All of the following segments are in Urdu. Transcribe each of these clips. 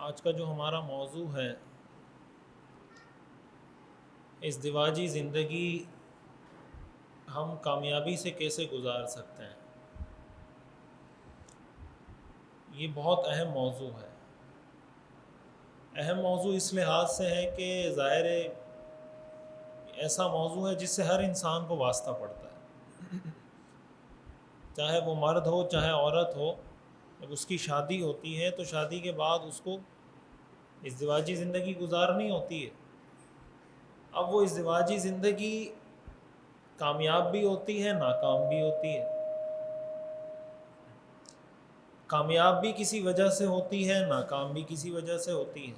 آج کا جو ہمارا موضوع ہے ازدواجی زندگی ہم کامیابی سے کیسے گزار سکتے ہیں، یہ بہت اہم موضوع ہے۔ اہم موضوع اس لحاظ سے ہے کہ ظاہر ایسا موضوع ہے جس سے ہر انسان کو واسطہ پڑتا ہے، چاہے وہ مرد ہو چاہے عورت ہو۔ جب اس کی شادی ہوتی ہے تو شادی کے بعد اس کو ازدواجی زندگی گزارنی ہوتی ہے۔ اب وہ ازدواجی زندگی کامیاب بھی ہوتی ہے، ناکام بھی ہوتی ہے۔ کامیاب بھی کسی وجہ سے ہوتی ہے، ناکام بھی کسی وجہ سے ہوتی ہے۔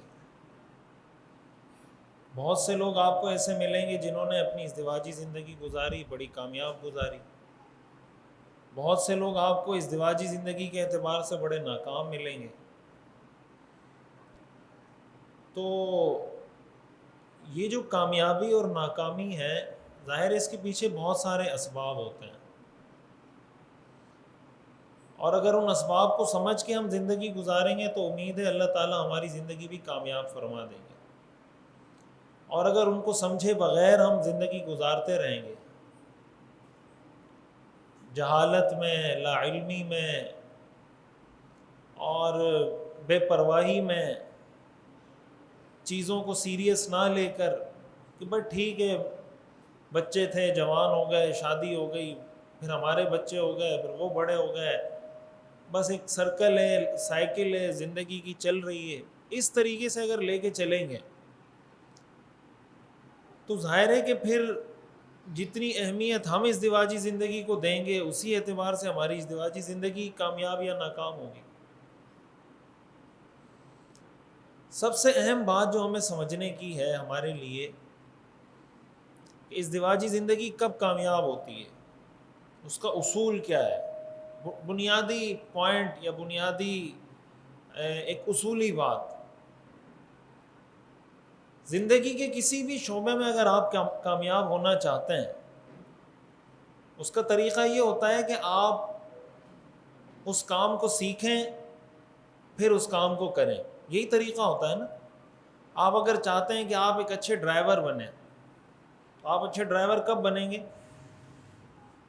بہت سے لوگ آپ کو ایسے ملیں گے جنہوں نے اپنی ازدواجی زندگی گزاری، بڑی کامیاب گزاری۔ بہت سے لوگ آپ کو ازدواجی زندگی کے اعتبار سے بڑے ناکام ملیں گے۔ تو یہ جو کامیابی اور ناکامی ہے، ظاہر ہے اس کے پیچھے بہت سارے اسباب ہوتے ہیں، اور اگر ان اسباب کو سمجھ کے ہم زندگی گزاریں گے تو امید ہے اللہ تعالیٰ ہماری زندگی بھی کامیاب فرما دیں گے۔ اور اگر ان کو سمجھے بغیر ہم زندگی گزارتے رہیں گے، جہالت میں، لا علمی میں اور بے پرواہی میں، چیزوں کو سیریس نہ لے کر کہ بس ٹھیک ہے، بچے تھے، جوان ہو گئے، شادی ہو گئی، پھر ہمارے بچے ہو گئے، پھر وہ بڑے ہو گئے، بس ایک سرکل ہے، سائیکل ہے زندگی کی چل رہی ہے، اس طریقے سے اگر لے کے چلیں گے تو ظاہر ہے کہ پھر جتنی اہمیت ہم ازدواجی زندگی کو دیں گے اسی اعتبار سے ہماری ازدواجی زندگی کامیاب یا ناکام ہوگی۔ سب سے اہم بات جو ہمیں سمجھنے کی ہے ہمارے لیے کہ ازدواجی زندگی کب کامیاب ہوتی ہے، اس کا اصول کیا ہے، بنیادی پوائنٹ یا بنیادی ایک اصولی بات۔ زندگی کے کسی بھی شعبے میں اگر آپ کامیاب ہونا چاہتے ہیں، اس کا طریقہ یہ ہوتا ہے کہ آپ اس کام کو سیکھیں، پھر اس کام کو کریں، یہی طریقہ ہوتا ہے نا۔ آپ اگر چاہتے ہیں کہ آپ ایک اچھے ڈرائیور بنیں تو آپ اچھے ڈرائیور کب بنیں گے؟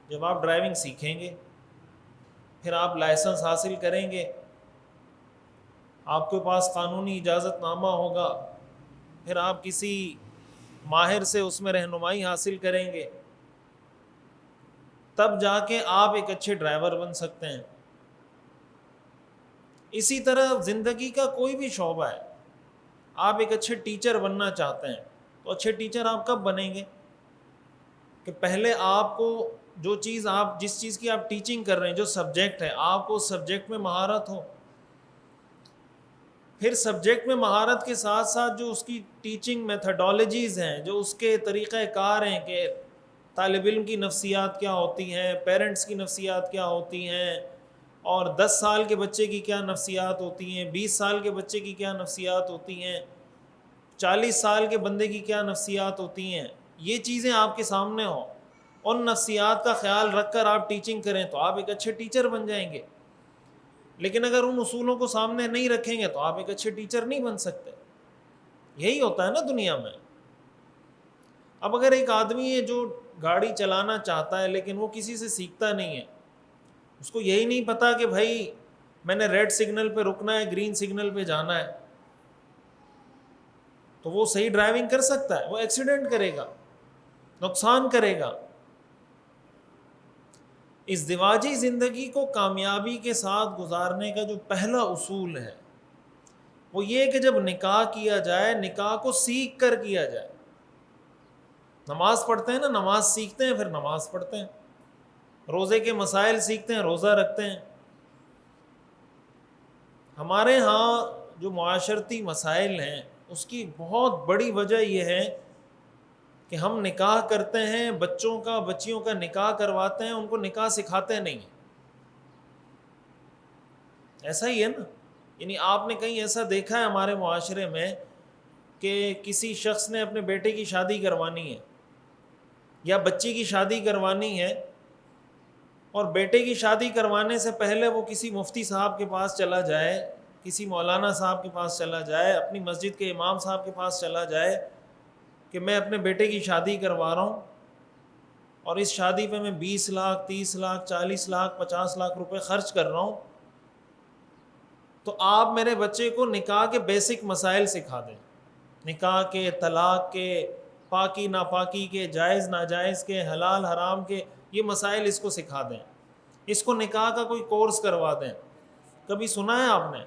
جب آپ ڈرائیونگ سیکھیں گے، پھر آپ لائسنس حاصل کریں گے، آپ کے پاس قانونی اجازت نامہ ہوگا، پھر آپ کسی ماہر سے اس میں رہنمائی حاصل کریں گے، تب جا کے آپ ایک اچھے ڈرائیور بن سکتے ہیں۔ اسی طرح زندگی کا کوئی بھی شعبہ ہے، آپ ایک اچھے ٹیچر بننا چاہتے ہیں تو اچھے ٹیچر آپ کب بنیں گے؟ کہ پہلے آپ کو جو چیز آپ جس چیز کی آپ ٹیچنگ کر رہے ہیں، جو سبجیکٹ ہے، آپ کو اس سبجیکٹ میں مہارت ہو، پھر سبجیکٹ میں مہارت کے ساتھ ساتھ جو اس کی ٹیچنگ میتھڈالوجیز ہیں، جو اس کے طریقہ کار ہیں کہ طالب علم کی نفسیات کیا ہوتی ہیں، پیرنٹس کی نفسیات کیا ہوتی ہیں، اور 10 سال کے بچے کی کیا نفسیات ہوتی ہیں، 20 سال کے بچے کی کیا نفسیات ہوتی ہیں، 40 سال کے بندے کی کیا نفسیات ہوتی ہیں، یہ چیزیں آپ کے سامنے ہوں، ان نفسیات کا خیال رکھ کر آپ ٹیچنگ کریں تو آپ ایک اچھے ٹیچر بن جائیں گے۔ لیکن اگر ان اصولوں کو سامنے نہیں رکھیں گے تو آپ ایک اچھے ٹیچر نہیں بن سکتے۔ یہی ہوتا ہے نا دنیا میں۔ اب اگر ایک آدمی ہے جو گاڑی چلانا چاہتا ہے لیکن وہ کسی سے سیکھتا نہیں ہے، اس کو یہی نہیں پتا کہ بھائی میں نے ریڈ سگنل پہ رکنا ہے، گرین سگنل پہ جانا ہے، تو وہ صحیح ڈرائیونگ کر سکتا ہے؟ وہ ایکسیڈنٹ کرے گا، نقصان کرے گا۔ ازدواجی زندگی کو کامیابی کے ساتھ گزارنے کا جو پہلا اصول ہے وہ یہ کہ جب نکاح کیا جائے، نکاح کو سیکھ کر کیا جائے۔ نماز پڑھتے ہیں نا، نماز سیکھتے ہیں پھر نماز پڑھتے ہیں، روزے کے مسائل سیکھتے ہیں، روزہ رکھتے ہیں۔ ہمارے ہاں جو معاشرتی مسائل ہیں اس کی بہت بڑی وجہ یہ ہے کہ ہم نکاح کرتے ہیں، بچیوں کا نکاح کرواتے ہیں، ان کو نکاح سکھاتے نہیں ہیں۔ ایسا ہی ہے نا، یعنی آپ نے کہیں ایسا دیکھا ہے ہمارے معاشرے میں کہ کسی شخص نے اپنے بیٹے کی شادی کروانی ہے یا بچی کی شادی کروانی ہے، اور بیٹے کی شادی کروانے سے پہلے وہ کسی مفتی صاحب کے پاس چلا جائے کسی مولانا صاحب کے پاس چلا جائے, اپنی مسجد کے امام صاحب کے پاس چلا جائے کہ میں اپنے بیٹے کی شادی کروا رہا ہوں اور اس شادی پہ میں 20 لاکھ 30 لاکھ 40 لاکھ 50 لاکھ روپے خرچ کر رہا ہوں, تو آپ میرے بچے کو نکاح کے بیسک مسائل سکھا دیں, نکاح کے, طلاق کے, پاکی ناپاکی کے, جائز ناجائز کے, حلال حرام کے, یہ مسائل اس کو سکھا دیں, اس کو نکاح کا کوئی کورس کروا دیں. کبھی سنا ہے آپ نے؟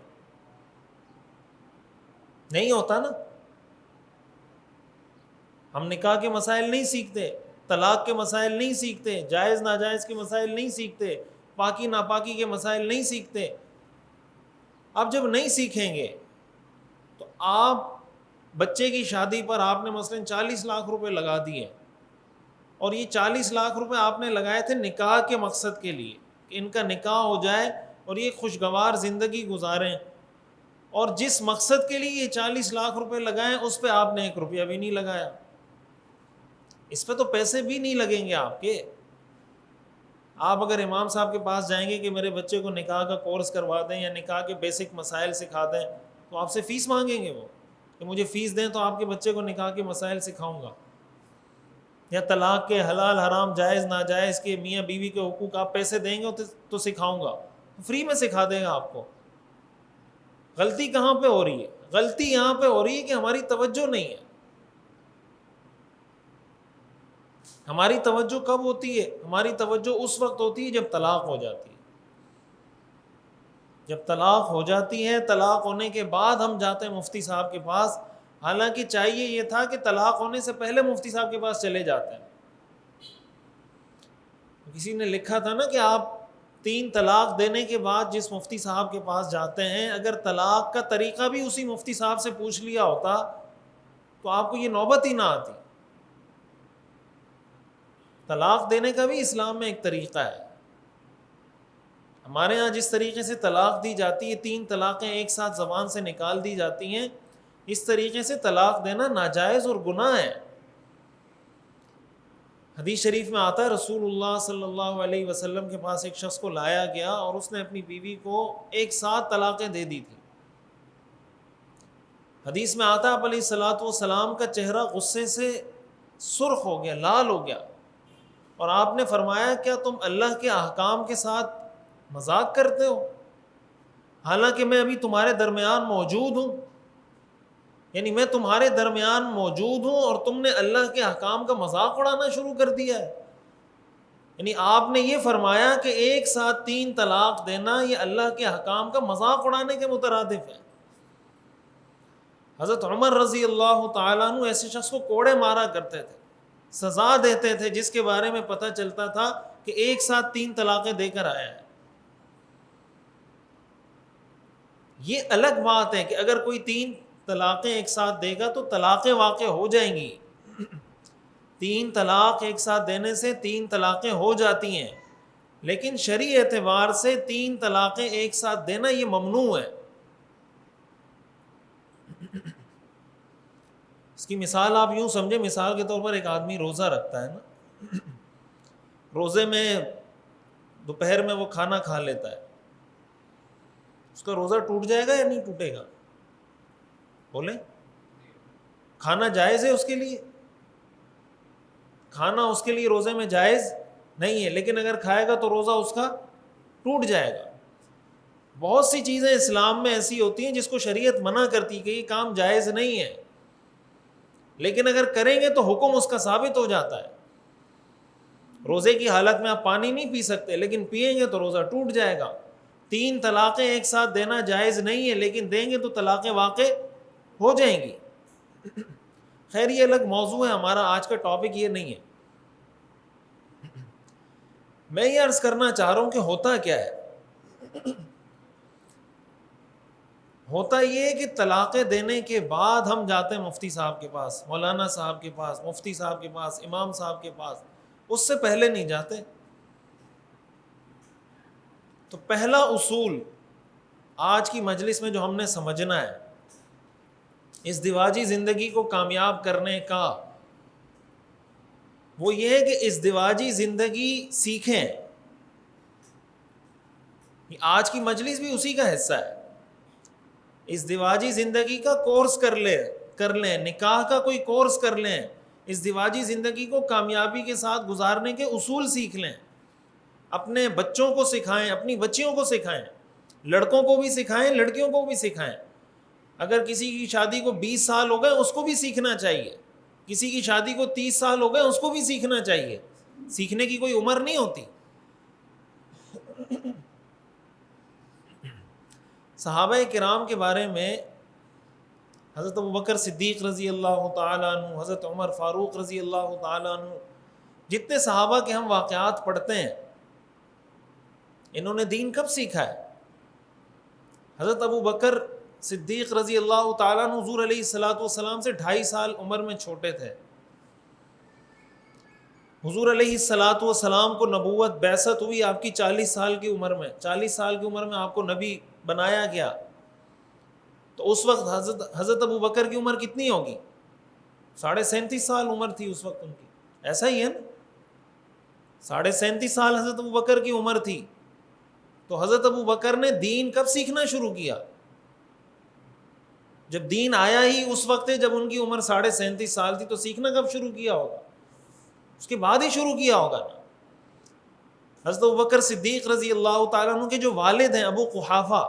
نہیں ہوتا نا. ہم نکاح کے مسائل نہیں سیکھتے, طلاق کے مسائل نہیں سیکھتے, جائز ناجائز کے مسائل نہیں سیکھتے, پاکی ناپاکی کے مسائل نہیں سیکھتے. اب جب نہیں سیکھیں گے تو آپ بچے کی شادی پر آپ نے مثلاً 40 لاکھ روپے لگا دیے, اور یہ 40 لاکھ روپے آپ نے لگائے تھے نکاح کے مقصد کے لیے کہ ان کا نکاح ہو جائے اور یہ خوشگوار زندگی گزاریں, اور جس مقصد کے لیے یہ 40 لاکھ روپے لگائیں اس پہ آپ نے 1 روپیہ بھی نہیں لگایا. اس پہ تو پیسے بھی نہیں لگیں گے آپ کے. آپ اگر امام صاحب کے پاس جائیں گے کہ میرے بچے کو نکاح کا کورس کروا دیں یا نکاح کے بیسک مسائل سکھا دیں, تو آپ سے فیس مانگیں گے وہ کہ مجھے فیس دیں تو آپ کے بچے کو نکاح کے مسائل سکھاؤں گا. یا طلاق کے, حلال حرام, جائز ناجائز کے, میاں بیوی کے حقوق آپ پیسے دیں گے تو سکھاؤں گا. فری میں سکھا دے گا آپ کو. غلطی کہاں پہ ہو رہی ہے؟ غلطی یہاں پہ ہو رہی ہے کہ ہماری توجہ نہیں ہے. ہماری توجہ کب ہوتی ہے؟ ہماری توجہ اس وقت ہوتی ہے جب طلاق ہو جاتی ہے. جب طلاق ہو جاتی ہے, طلاق ہونے کے بعد ہم جاتے ہیں مفتی صاحب کے پاس, حالانکہ چاہیے یہ تھا کہ طلاق ہونے سے پہلے مفتی صاحب کے پاس چلے جاتے ہیں. کسی نے لکھا تھا نا کہ آپ 3 طلاق دینے کے بعد جس مفتی صاحب کے پاس جاتے ہیں, اگر طلاق کا طریقہ بھی اسی مفتی صاحب سے پوچھ لیا ہوتا تو آپ کو یہ نوبت ہی نہ آتی. طلاق دینے کا بھی اسلام میں ایک طریقہ ہے. ہمارے ہاں جس طریقے سے طلاق دی جاتی ہے, 3 طلاقیں ایک ساتھ زبان سے نکال دی جاتی ہیں, اس طریقے سے طلاق دینا ناجائز اور گناہ ہے. حدیث شریف میں آتا ہے رسول اللہ صلی اللہ علیہ وسلم کے پاس ایک شخص کو لایا گیا اور اس نے اپنی بیوی کو ایک ساتھ طلاقیں دے دی تھی. حدیث میں آتا ہے آپ علیہ الصلوۃ والسلام کا چہرہ غصے سے سرخ ہو گیا, لال ہو گیا, اور آپ نے فرمایا کیا تم اللہ کے احکام کے ساتھ مذاق کرتے ہو؟ حالانکہ میں ابھی تمہارے درمیان موجود ہوں, یعنی میں تمہارے درمیان موجود ہوں اور تم نے اللہ کے احکام کا مذاق اڑانا شروع کر دیا ہے. یعنی آپ نے یہ فرمایا کہ ایک ساتھ 3 طلاق دینا یہ اللہ کے احکام کا مذاق اڑانے کے مترادف ہے. حضرت عمر رضی اللہ تعالیٰ عنہ ایسے شخص کو کوڑے مارا کرتے تھے, سزا دیتے تھے جس کے بارے میں پتہ چلتا تھا کہ ایک ساتھ 3 طلاقیں دے کر آیا ہے. یہ الگ بات ہے کہ اگر کوئی 3 طلاقیں ایک ساتھ دے گا تو طلاقیں واقع ہو جائیں گی. 3 طلاق ایک ساتھ دینے سے 3 طلاقیں ہو جاتی ہیں, لیکن شرعی اعتبار سے 3 طلاقیں ایک ساتھ دینا یہ ممنوع ہے. اس کی مثال آپ یوں سمجھیں, مثال کے طور پر ایک آدمی روزہ رکھتا ہے نا, روزے میں دوپہر میں وہ کھانا کھا لیتا ہے, اس کا روزہ ٹوٹ جائے گا یا نہیں ٹوٹے گا؟ بولیں. کھانا جائز ہے اس کے لیے, کھانا اس کے لیے روزے میں جائز نہیں ہے, لیکن اگر کھائے گا تو روزہ اس کا ٹوٹ جائے گا. بہت سی چیزیں اسلام میں ایسی ہوتی ہیں جس کو شریعت منع کرتی کہ یہ کام جائز نہیں ہے, لیکن اگر کریں گے تو حکم اس کا ثابت ہو جاتا ہے. روزے کی حالت میں آپ پانی نہیں پی سکتے, لیکن پئیں گے تو روزہ ٹوٹ جائے گا. 3 طلاقیں ایک ساتھ دینا جائز نہیں ہے, لیکن دیں گے تو طلاقیں واقع ہو جائیں گی. خیر یہ الگ موضوع ہے, ہمارا آج کا ٹاپک یہ نہیں ہے. میں یہ عرض کرنا چاہ رہا ہوں کہ ہوتا کیا ہے. ہوتا یہ ہے کہ طلاقیں دینے کے بعد ہم جاتے ہیں مفتی صاحب کے پاس, مولانا صاحب کے پاس, مفتی صاحب کے پاس, امام صاحب کے پاس, اس سے پہلے نہیں جاتے. تو پہلا اصول آج کی مجلس میں جو ہم نے سمجھنا ہے ازدواجی زندگی کو کامیاب کرنے کا, وہ یہ ہے کہ ازدواجی زندگی سیکھیں. آج کی مجلس بھی اسی کا حصہ ہے. ازدواجی زندگی کا کورس کر لیں، نکاح کا کوئی کورس کر لیں، ازدواجی زندگی کو کامیابی کے ساتھ گزارنے کے اصول سیکھ لیں، اپنے بچوں کو سکھائیں، اپنی بچیوں کو سکھائیں، لڑکوں کو بھی سکھائیں، لڑکیوں کو بھی سکھائیں۔ اگر کسی کی شادی کو 20 سال ہو گئے اس کو بھی سیکھنا چاہیے، کسی کی شادی کو 30 سال ہو گئے اس کو بھی سیکھنا چاہیے، سیکھنے کی کوئی عمر نہیں ہوتی۔ صحابہ کرام کے بارے میں حضرت ابوبکر صدیق رضی اللہ تعالیٰ عنہ، حضرت عمر فاروق رضی اللہ تعالیٰ عنہ، جتنے صحابہ کے ہم واقعات پڑھتے ہیں، انہوں نے دین کب سیکھا ہے؟ حضرت ابوبکر صدیق رضی اللہ تعالیٰ عنہ حضور علیہ السلام سے 2.5 سال عمر میں چھوٹے تھے۔ حضور علیہ السلام کو نبوت بعثت ہوئی آپ کی 40 سال کی عمر میں، 40 سال کی عمر میں آپ کو نبی بنایا گیا۔ تو اس وقت حضرت ابوبکر کی عمر کتنی ہوگی؟ 37.5 سال عمر تھی اس وقت ان کی، ایسا ہی ہے نا، 37.5 سال حضرت ابوبکر کی عمر تھی۔ تو حضرت ابوبکر نے دین کب سیکھنا شروع کیا؟ جب دین آیا ہی اس وقت ہے جب ان کی عمر 37.5 سال تھی، تو سیکھنا کب شروع کیا ہوگا؟ اس کے بعد ہی شروع کیا ہوگا نا۔ حضرت ابوبکر صدیق رضی اللہ تعالیٰ عنہ کے جو والد ہیں ابو قحافہ،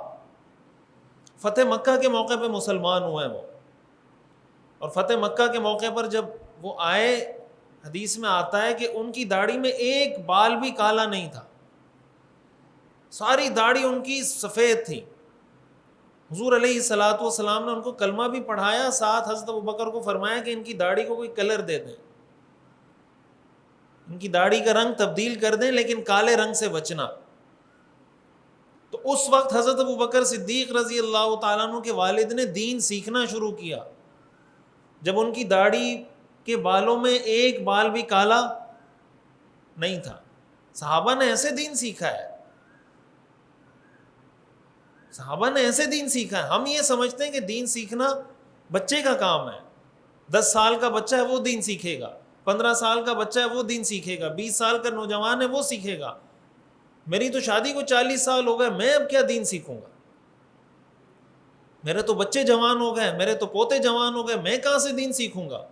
فتح مکہ کے موقع پہ مسلمان ہوئے ہیں وہ، اور فتح مکہ کے موقع پر جب وہ آئے، حدیث میں آتا ہے کہ ان کی داڑھی میں ایک بال بھی کالا نہیں تھا، ساری داڑھی ان کی سفید تھی۔ حضور علیہ السلام نے ان کو کلمہ بھی پڑھایا، ساتھ حضرت ابوبکر کو فرمایا کہ ان کی داڑھی کو کوئی کلر دے دیں، ان کی داڑھی کا رنگ تبدیل کر دیں، لیکن کالے رنگ سے بچنا۔ تو اس وقت حضرت ابوبکر صدیق رضی اللہ تعالیٰ عنہ کے والد نے دین سیکھنا شروع کیا، جب ان کی داڑھی کے بالوں میں ایک بال بھی کالا نہیں تھا۔ صحابہ نے ایسے دین سیکھا ہے، صحابہ نے ایسے دین سیکھا ہے۔ ہم یہ سمجھتے ہیں کہ دین سیکھنا بچے کا کام ہے، 10 سال کا بچہ ہے وہ دین سیکھے گا، 15 سال کا بچہ ہے وہ دین سیکھے گا، 20 سال کا نوجوان ہے وہ سیکھے گا۔ میری تو شادی کو 40 سال ہو گئے، میں اب کیا دین سیکھوں گا؟ میرے تو بچے جوان ہو گئے، میرے تو پوتے جوان ہو گئے، میں کہاں سے دین سیکھوں گا؟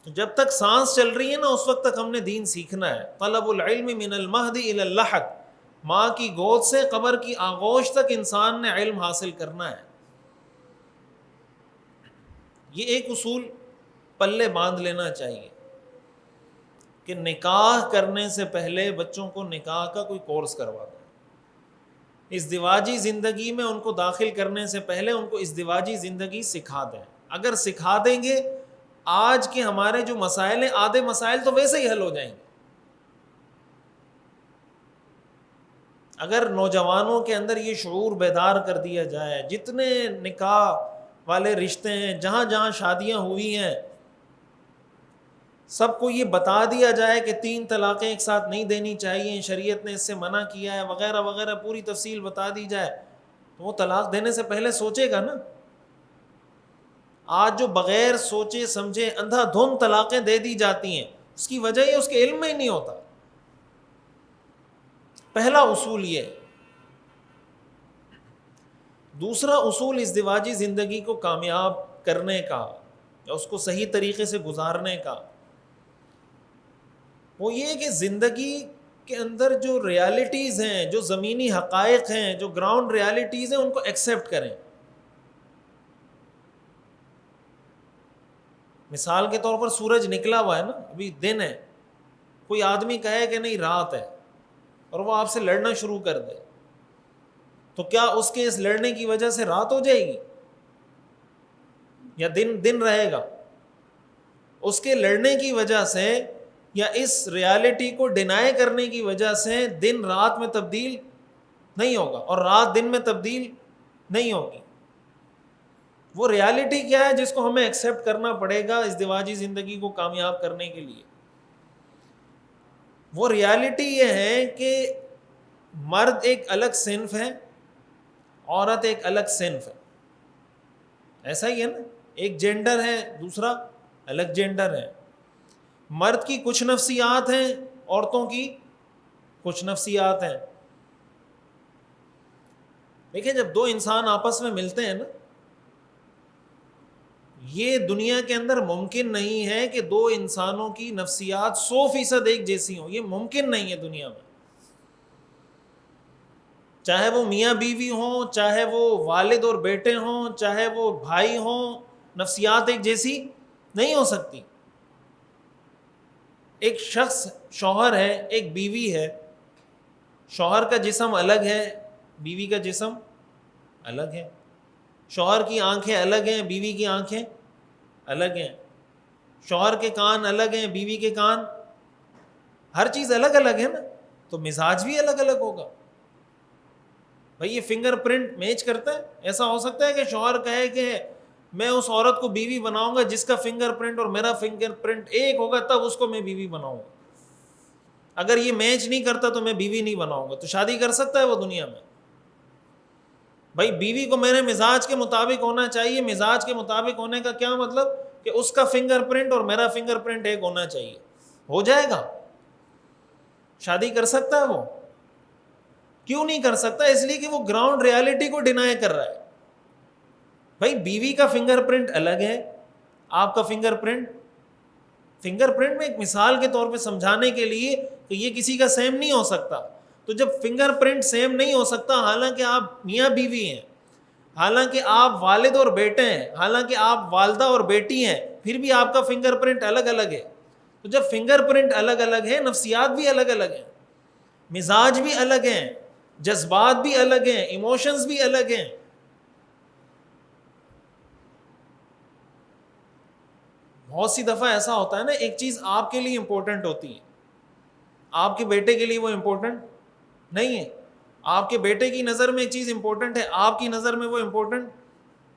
تو جب تک سانس چل رہی ہے نا اس وقت تک ہم نے دین سیکھنا ہے۔ طلب العلم من المہد الی اللحد، ماں کی گود سے قبر کی آغوش تک انسان نے علم حاصل کرنا ہے۔ یہ ایک اصول پلے باندھ لینا چاہیے کہ نکاح کرنے سے پہلے بچوں کو نکاح کا کوئی کورس کروا دیں، ازدواجی زندگی میں ان کو داخل کرنے سے پہلے ان کو ازدواجی زندگی سکھا دیں۔ اگر سکھا دیں گے، آج کے ہمارے جو مسائل ہیں آدھے مسائل تو ویسے ہی حل ہو جائیں گے۔ اگر نوجوانوں کے اندر یہ شعور بیدار کر دیا جائے، جتنے نکاح والے رشتے ہیں، جہاں جہاں شادیاں ہوئی ہیں، سب کو یہ بتا دیا جائے کہ 3 طلاقیں ایک ساتھ نہیں دینی چاہیے، شریعت نے اس سے منع کیا ہے، وغیرہ وغیرہ، پوری تفصیل بتا دی جائے، تو وہ طلاق دینے سے پہلے سوچے گا نا۔ آج جو بغیر سوچے سمجھے اندھا دھند طلاقیں دے دی جاتی ہیں، اس کی وجہ یہ اس کے علم میں ہی نہیں ہوتا۔ پہلا اصول یہ۔ دوسرا اصول ازدواجی زندگی کو کامیاب کرنے کا یا اس کو صحیح طریقے سے گزارنے کا، وہ یہ کہ زندگی کے اندر جو ریالٹیز ہیں، جو زمینی حقائق ہیں، جو گراؤنڈ ریالٹیز ہیں، ان کو ایکسیپٹ کریں۔ مثال کے طور پر سورج نکلا ہوا ہے نا، ابھی دن ہے، کوئی آدمی کہے کہ نہیں رات ہے، اور وہ آپ سے لڑنا شروع کر دے، تو کیا اس کے اس لڑنے کی وجہ سے رات ہو جائے گی یا دن رہے گا؟ اس کے لڑنے کی وجہ سے یا اس ریالٹی کو ڈینائی کرنے کی وجہ سے دن رات میں تبدیل نہیں ہوگا، اور رات دن میں تبدیل نہیں ہوگی۔ وہ ریالٹی کیا ہے جس کو ہمیں ایکسیپٹ کرنا پڑے گا ازدواجی زندگی کو کامیاب کرنے کے لیے؟ وہ ریالٹی یہ ہے کہ مرد ایک الگ صنف ہے، عورت ایک الگ صنف ہے، ایسا ہی ہے نا، ایک جینڈر ہے، دوسرا الگ جینڈر ہے۔ مرد کی کچھ نفسیات ہیں، عورتوں کی کچھ نفسیات ہیں۔ دیکھیں جب دو انسان آپس میں ملتے ہیں نا، یہ دنیا کے اندر ممکن نہیں ہے کہ دو انسانوں کی نفسیات 100% ایک جیسی ہوں، یہ ممکن نہیں ہے دنیا میں. چاہے وہ میاں بیوی ہوں، چاہے وہ والد اور بیٹے ہوں، چاہے وہ بھائی ہوں، نفسیات ایک جیسی نہیں ہو سکتی. ایک شخص شوہر ہے، ایک بیوی ہے، شوہر کا جسم الگ ہے، بیوی کا جسم الگ ہے. شوہر کی آنکھیں الگ ہیں، بیوی کی آنکھیں الگ ہیں. شوہر کے کان الگ ہیں، بیوی کے کان، ہر چیز الگ الگ ہے نا، تو مزاج بھی الگ الگ ہوگا. بھئی یہ فنگر پرنٹ میچ کرتا ہے؟ ایسا ہو سکتا ہے کہ شوہر کہے کہ میں اس عورت کو بیوی بناؤں گا جس کا فنگر پرنٹ اور میرا فنگر پرنٹ ایک ہوگا تب اس کو میں بیوی بناؤں گا، اگر یہ میچ نہیں کرتا تو میں بیوی نہیں بناؤں گا؟ تو شادی کر سکتا ہے وہ دنیا میں؟ بھائی بیوی کو میرے مزاج کے مطابق ہونا چاہیے. مزاج کے مطابق ہونے کا کیا مطلب؟ کہ اس کا فنگر پرنٹ اور میرا فنگر پرنٹ ایک ہونا چاہیے. ہو جائے گا؟ شادی کر سکتا ہے وہ؟ کیوں نہیں کر سکتا؟ اس لیے کہ وہ گراؤنڈ ریالٹی کو ڈینائی کر رہا ہے. بھائی بیوی کا فنگر پرنٹ الگ ہے، آپ کا فنگر پرنٹ میں ایک مثال کے طور پہ سمجھانے کے لیے کہ یہ کسی کا سیم نہیں ہو سکتا. تو جب فنگر پرنٹ سیم نہیں ہو سکتا، حالانکہ آپ میاں بیوی ہیں، حالانکہ آپ والد اور بیٹے ہیں، حالانکہ آپ والدہ اور بیٹی ہیں، پھر بھی آپ کا فنگر پرنٹ الگ الگ ہے. تو جب فنگر پرنٹ الگ الگ ہے، نفسیات بھی الگ الگ ہیں، مزاج بھی الگ ہیں، جذبات بھی الگ ہیں، ایموشنز بھی الگ ہیں. بہت سی دفعہ ایسا ہوتا ہے نا، ایک چیز آپ کے لیے امپورٹنٹ ہوتی ہے، آپ کے بیٹے کے لیے وہ امپورٹنٹ نہیں ہے. آپ کے بیٹے کی نظر میں ایک چیز امپورٹنٹ ہے، آپ کی نظر میں وہ امپورٹنٹ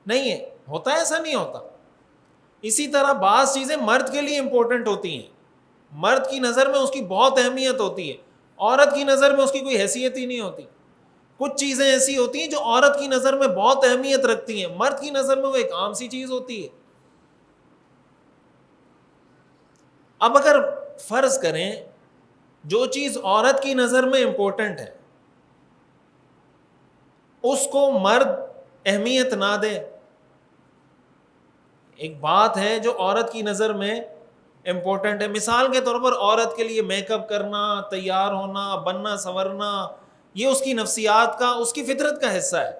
نہیں ہے. ہوتا ہے ایسا؟ نہیں ہوتا. اسی طرح بعض چیزیں مرد کے لیے امپورٹنٹ ہوتی ہیں، مرد کی نظر میں اس کی بہت اہمیت ہوتی ہے، عورت کی نظر میں اس کی کوئی حیثیت ہی نہیں ہوتی. کچھ چیزیں ایسی ہوتی ہیں جو عورت کی نظر میں بہت اہمیت رکھتی ہیں، مرد کی نظر میں وہ ایک عام سی چیز ہوتی ہے. اب اگر فرض کریں جو چیز عورت کی نظر میں امپورٹنٹ ہے اس کو مرد اہمیت نہ دے. ایک بات ہے جو عورت کی نظر میں امپورٹنٹ ہے، مثال کے طور پر عورت کے لیے میک اپ کرنا، تیار ہونا، بننا سنورنا، یہ اس کی نفسیات کا، اس کی فطرت کا حصہ ہے.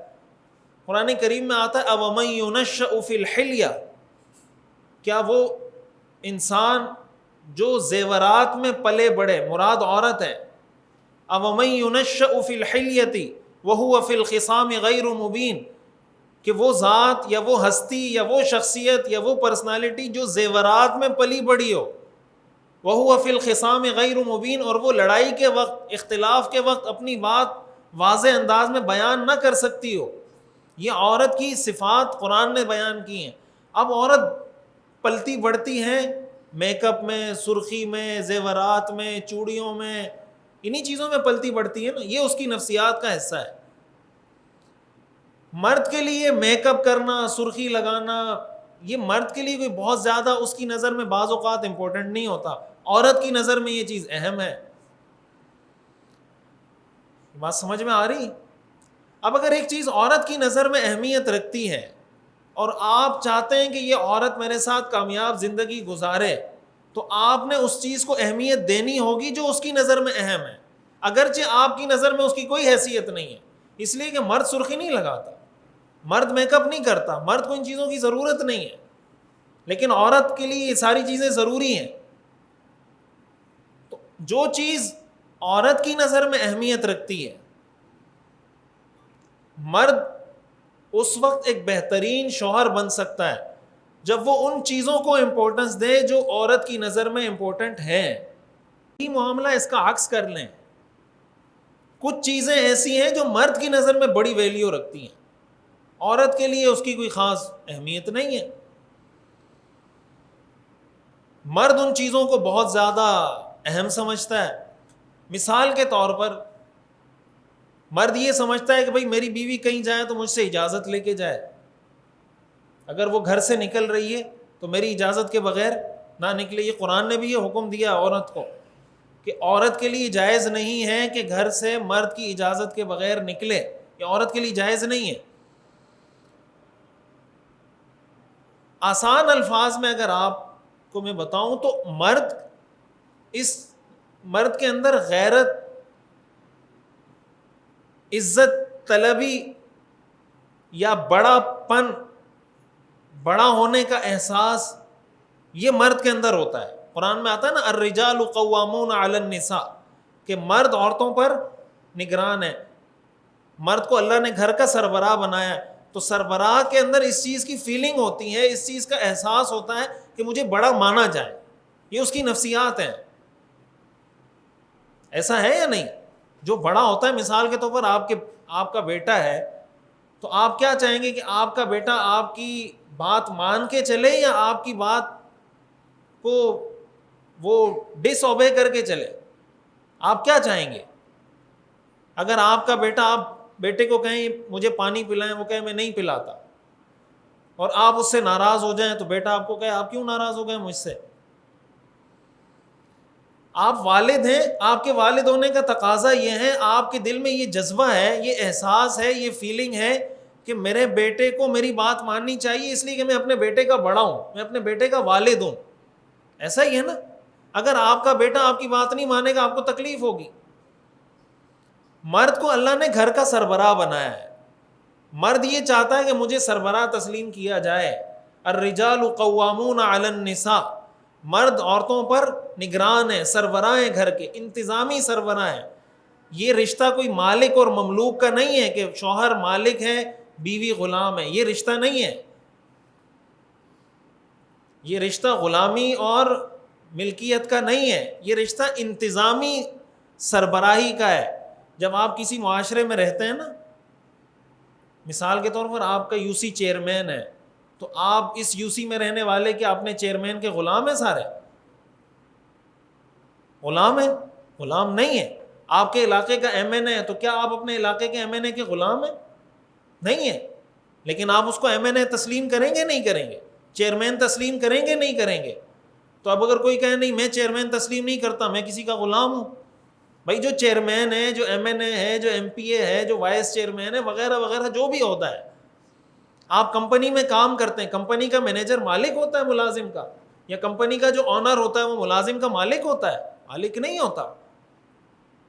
قرآن کریم میں آتا ہے اَوَمَن يُنَشَّأُ فِي الْحِلْيَةِ، کیا وہ انسان جو زیورات میں پلے بڑے، مراد عورت ہے. اَوَمَن يُنَشَّأُ فِي الْحِلْيَةِ وَهُوَ فِي الْخِصَامِ غَيْرُ مُبِينٍ، کہ وہ ذات یا وہ ہستی یا وہ شخصیت یا وہ پرسنالٹی جو زیورات میں پلی بڑی ہو، وَهُوَ فِي الْخِصَامِ غَيْرُ مُبِينٍ، اور وہ لڑائی کے وقت، اختلاف کے وقت اپنی بات واضح انداز میں بیان نہ کر سکتی ہو. یہ عورت کی صفات قرآن نے بیان کی ہیں. اب عورت پلتی بڑھتی ہیں میک اپ میں، سرخی میں، زیورات میں، چوڑیوں میں، انہی چیزوں میں پلتی بڑھتی ہے نا، یہ اس کی نفسیات کا حصہ ہے. مرد کے لیے میک اپ کرنا، سرخی لگانا، یہ مرد کے لیے کوئی بہت زیادہ اس کی نظر میں بعض اوقات امپورٹنٹ نہیں ہوتا، عورت کی نظر میں یہ چیز اہم ہے. بات سمجھ میں آ رہی؟ اب اگر ایک چیز عورت کی نظر میں اہمیت رکھتی ہے اور آپ چاہتے ہیں کہ یہ عورت میرے ساتھ کامیاب زندگی گزارے، تو آپ نے اس چیز کو اہمیت دینی ہوگی جو اس کی نظر میں اہم ہے، اگرچہ آپ کی نظر میں اس کی کوئی حیثیت نہیں ہے. اس لیے کہ مرد سرخی نہیں لگاتا، مرد میک اپ نہیں کرتا، مرد کو ان چیزوں کی ضرورت نہیں ہے، لیکن عورت کے لیے یہ ساری چیزیں ضروری ہیں. تو جو چیز عورت کی نظر میں اہمیت رکھتی ہے، مرد اس وقت ایک بہترین شوہر بن سکتا ہے جب وہ ان چیزوں کو امپورٹنس دے جو عورت کی نظر میں امپورٹنٹ ہیں. یہ معاملہ اس کا عکس کر لیں، کچھ چیزیں ایسی ہیں جو مرد کی نظر میں بڑی ویلیو رکھتی ہیں، عورت کے لیے اس کی کوئی خاص اہمیت نہیں ہے. مرد ان چیزوں کو بہت زیادہ اہم سمجھتا ہے. مثال کے طور پر مرد یہ سمجھتا ہے کہ بھئی میری بیوی کہیں جائے تو مجھ سے اجازت لے کے جائے، اگر وہ گھر سے نکل رہی ہے تو میری اجازت کے بغیر نہ نکلے. یہ قرآن نے بھی یہ حکم دیا عورت کو کہ عورت کے لیے جائز نہیں ہے کہ گھر سے مرد کی اجازت کے بغیر نکلے، یہ عورت کے لیے جائز نہیں ہے. آسان الفاظ میں اگر آپ کو میں بتاؤں تو مرد کے اندر غیرت، عزت طلبی یا بڑا پن، بڑا ہونے کا احساس، یہ مرد کے اندر ہوتا ہے. قرآن میں آتا ہے نا الرجال قوامون علی النساء، کہ مرد عورتوں پر نگران ہے. مرد کو اللہ نے گھر کا سربراہ بنایا ہے، تو سربراہ کے اندر اس چیز کی فیلنگ ہوتی ہے، اس چیز کا احساس ہوتا ہے کہ مجھے بڑا مانا جائے. یہ اس کی نفسیات ہیں. ایسا ہے یا نہیں؟ جو بڑا ہوتا ہے، مثال کے طور پر آپ کا بیٹا ہے، تو آپ کیا چاہیں گے کہ آپ کا بیٹا آپ کی بات مان کے چلے یا آپ کی بات کو وہ ڈس اوبے کر کے چلے؟ آپ کیا چاہیں گے؟ اگر آپ کا بیٹا، آپ بیٹے کو کہیں مجھے پانی پلائیں، وہ کہے میں نہیں پلاتا، اور آپ اس سے ناراض ہو جائیں، تو بیٹا آپ کو کہے آپ کیوں ناراض ہو گئے مجھ سے؟ آپ والد ہیں، آپ کے والد ہونے کا تقاضا یہ ہے، آپ کے دل میں یہ جذبہ ہے، یہ احساس ہے، یہ فیلنگ ہے کہ میرے بیٹے کو میری بات ماننی چاہیے، اس لیے کہ میں اپنے بیٹے کا بڑا ہوں، میں اپنے بیٹے کا والد ہوں. ایسا ہی ہے نا؟ اگر آپ کا بیٹا آپ کی بات نہیں مانے گا، آپ کو تکلیف ہوگی. مرد کو اللہ نے گھر کا سربراہ بنایا ہے. مرد یہ چاہتا ہے کہ مجھے سربراہ تسلیم کیا جائے. الرجال قوامون علی النساء، مرد عورتوں پر نگران ہے، سربراہ ہیں، گھر کے انتظامی سربراہ ہیں. یہ رشتہ کوئی مالک اور مملوک کا نہیں ہے کہ شوہر مالک ہے، بیوی غلام ہے. یہ رشتہ نہیں ہے. یہ رشتہ غلامی اور ملکیت کا نہیں ہے. یہ رشتہ انتظامی سربراہی کا ہے. جب آپ کسی معاشرے میں رہتے ہیں نا، مثال کے طور پر آپ کا یو سی چیئرمین ہے، تو آپ اس یو سی میں رہنے والے کیا اپنے چیئرمین کے غلام ہیں؟ سارے غلام ہیں؟ غلام نہیں ہیں. آپ کے علاقے کا ایم این اے ہے، تو کیا آپ اپنے علاقے کے ایم این اے کے غلام ہیں؟ نہیں ہیں. لیکن آپ اس کو ایم این اے تسلیم کریں گے نہیں کریں گے؟ چیئرمین تسلیم کریں گے نہیں کریں گے؟ تو اب اگر کوئی کہے نہیں میں چیئرمین تسلیم نہیں کرتا، میں کسی کا غلام ہوں. بھائی جو چیئرمین ہے، جو ایم این اے ہے، جو ایم پی اے ہے، جو وائس چیئرمین ہے، وغیرہ وغیرہ جو بھی ہوتا ہے، آپ کمپنی میں کام کرتے ہیں، کمپنی کا مینیجر مالک ہوتا ہے ملازم کا، یا کمپنی کا جو آنر ہوتا ہے وہ ملازم کا مالک ہوتا ہے؟ مالک نہیں ہوتا.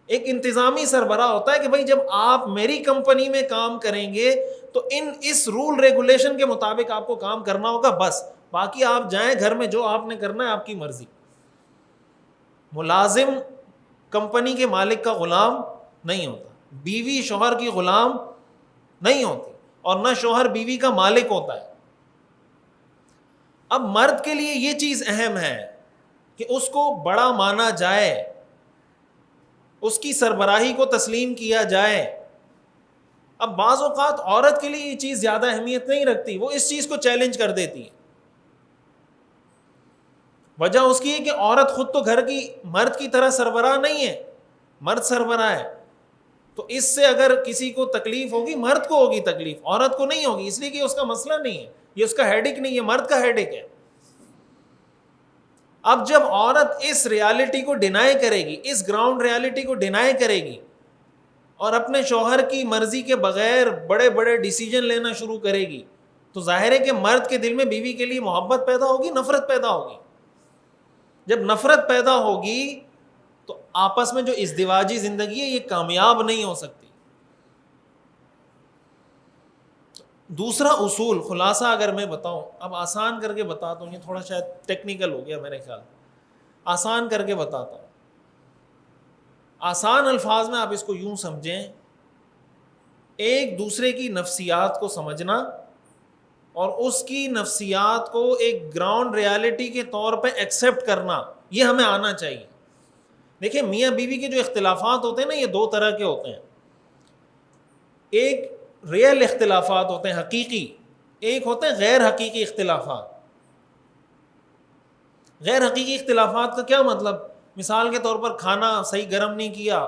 ایک انتظامی سربراہ ہوتا ہے کہ بھائی جب آپ میری کمپنی میں کام کریں گے تو اس رول ریگولیشن کے مطابق آپ کو کام کرنا ہوگا، بس. باقی آپ جائیں گھر میں، جو آپ نے کرنا ہے آپ کی مرضی. ملازم کمپنی کے مالک کا غلام نہیں ہوتا، بیوی شوہر کی غلام نہیں ہوتی، اور نہ شوہر بیوی کا مالک ہوتا ہے. اب مرد کے لیے یہ چیز اہم ہے کہ اس کو بڑا مانا جائے، اس کی سربراہی کو تسلیم کیا جائے. اب بعض اوقات عورت کے لیے یہ چیز زیادہ اہمیت نہیں رکھتی، وہ اس چیز کو چیلنج کر دیتی ہے. وجہ اس کی ہے کہ عورت خود تو گھر کی مرد کی طرح سربراہ نہیں ہے، مرد سربراہ ہے. تو اس سے اگر کسی کو تکلیف ہوگی، مرد کو ہوگی تکلیف، عورت کو نہیں ہوگی، اس لیے کہ اس کا مسئلہ نہیں ہے، یہ اس کا ہیڈک نہیں ہے، مرد کا ہیڈک ہے. اب جب عورت اس ریالٹی کو ڈینائی کرے گی، اس گراؤنڈ ریالٹی کو ڈینائی کرے گی، اور اپنے شوہر کی مرضی کے بغیر بڑے بڑے ڈیسیجن لینا شروع کرے گی، تو ظاہر ہے کہ مرد کے دل میں بیوی کے لیے محبت پیدا ہوگی، نفرت پیدا ہوگی. جب نفرت پیدا ہوگی تو آپس میں جو ازدواجی زندگی ہے یہ کامیاب نہیں ہو سکتی. دوسرا اصول خلاصہ اگر میں بتاؤں، اب آسان کر کے بتاتا ہوں، یہ تھوڑا شاید ٹیکنیکل ہو گیا میرے خیال، آسان کر کے بتاتا ہوں. آسان الفاظ میں آپ اس کو یوں سمجھیں، ایک دوسرے کی نفسیات کو سمجھنا اور اس کی نفسیات کو ایک گراؤنڈ ریالٹی کے طور پہ ایکسیپٹ کرنا، یہ ہمیں آنا چاہیے. دیکھیں میاں بیوی کے جو اختلافات ہوتے ہیں نا، یہ دو طرح کے ہوتے ہیں. ایک ریئل اختلافات ہوتے ہیں، حقیقی، ایک ہوتے ہیں غیر حقیقی اختلافات. غیر حقیقی اختلافات کا کیا مطلب؟ مثال کے طور پر کھانا صحیح گرم نہیں کیا،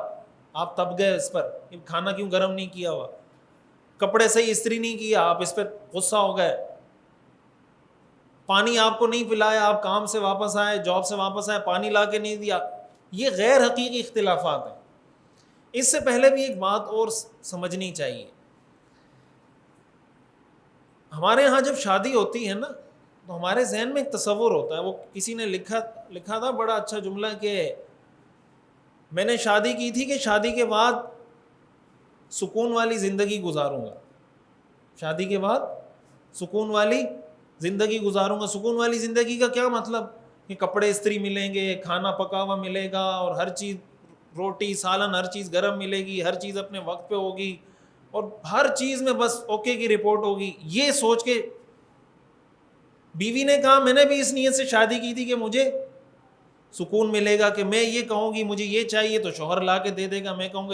آپ تب گئے اس پر کہ کھانا کیوں گرم نہیں کیا ہوا. کپڑے صحیح استری نہیں کیا، آپ اس پہ غصہ ہو گئے. پانی آپ کو نہیں پلایا، آپ کام سے واپس آئے، جاب سے واپس آئے، پانی لا کے نہیں دیا. یہ غیر حقیقی اختلافات ہیں. اس سے پہلے بھی ایک بات اور سمجھنی چاہیے ہمارے ہاں جب شادی ہوتی ہے نا تو ہمارے ذہن میں ایک تصور ہوتا ہے. وہ کسی نے لکھا تھا بڑا اچھا جملہ کہ میں نے شادی کی تھی کہ شادی کے بعد سکون والی زندگی گزاروں گا. شادی کے بعد سکون والی زندگی گزاروں گا. سکون والی زندگی کا کیا مطلب؟ کہ کپڑے استری ملیں گے, کھانا پکا ہوا ملے گا, اور ہر چیز روٹی سالن ہر چیز گرم ملے گی, ہر چیز اپنے وقت پہ ہوگی, اور ہر چیز میں بس اوکے کی رپورٹ ہوگی. یہ سوچ کے بیوی نے کہا میں نے بھی اس نیت سے شادی کی تھی کہ مجھے سکون ملے گا, کہ میں یہ کہوں گی مجھے یہ چاہیے تو شوہر لا کے دے دے گا, میں کہوں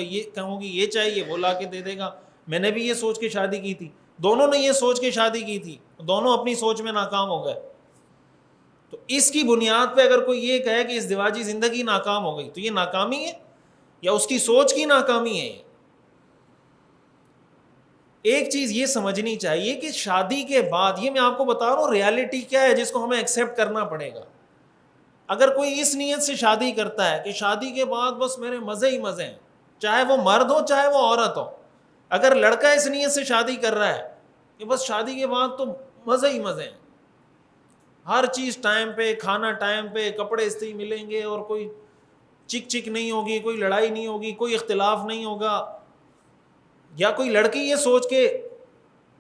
گی یہ چاہیے وہ لا کے دے دے گا. میں نے بھی یہ سوچ کے شادی کی تھی. دونوں نے یہ سوچ کے شادی کی تھی, دونوں اپنی سوچ میں ناکام ہو گئے. تو اس کی بنیاد پہ اگر کوئی یہ کہے کہ ازدواجی زندگی ناکام ہو گئی تو یہ ناکامی ہے یا اس کی سوچ کی ناکامی ہے؟ ایک چیز یہ سمجھنی چاہیے کہ شادی کے بعد, یہ میں آپ کو بتا رہا ہوں ریالٹی کیا ہے جس کو ہمیں ایکسیپٹ کرنا پڑے گا. اگر کوئی اس نیت سے شادی کرتا ہے کہ شادی کے بعد بس میرے مزے ہی مزے ہیں, چاہے وہ مرد ہو چاہے وہ عورت ہو, اگر لڑکا اس نیت سے شادی کر رہا ہے کہ بس شادی کے بعد تو مزے ہی مزے ہیں, ہر چیز ٹائم پہ, کھانا ٹائم پہ, کپڑے استری ملیں گے, اور کوئی چک نہیں ہوگی, کوئی لڑائی نہیں ہوگی, کوئی اختلاف نہیں ہوگا, یا کوئی لڑکی یہ سوچ کے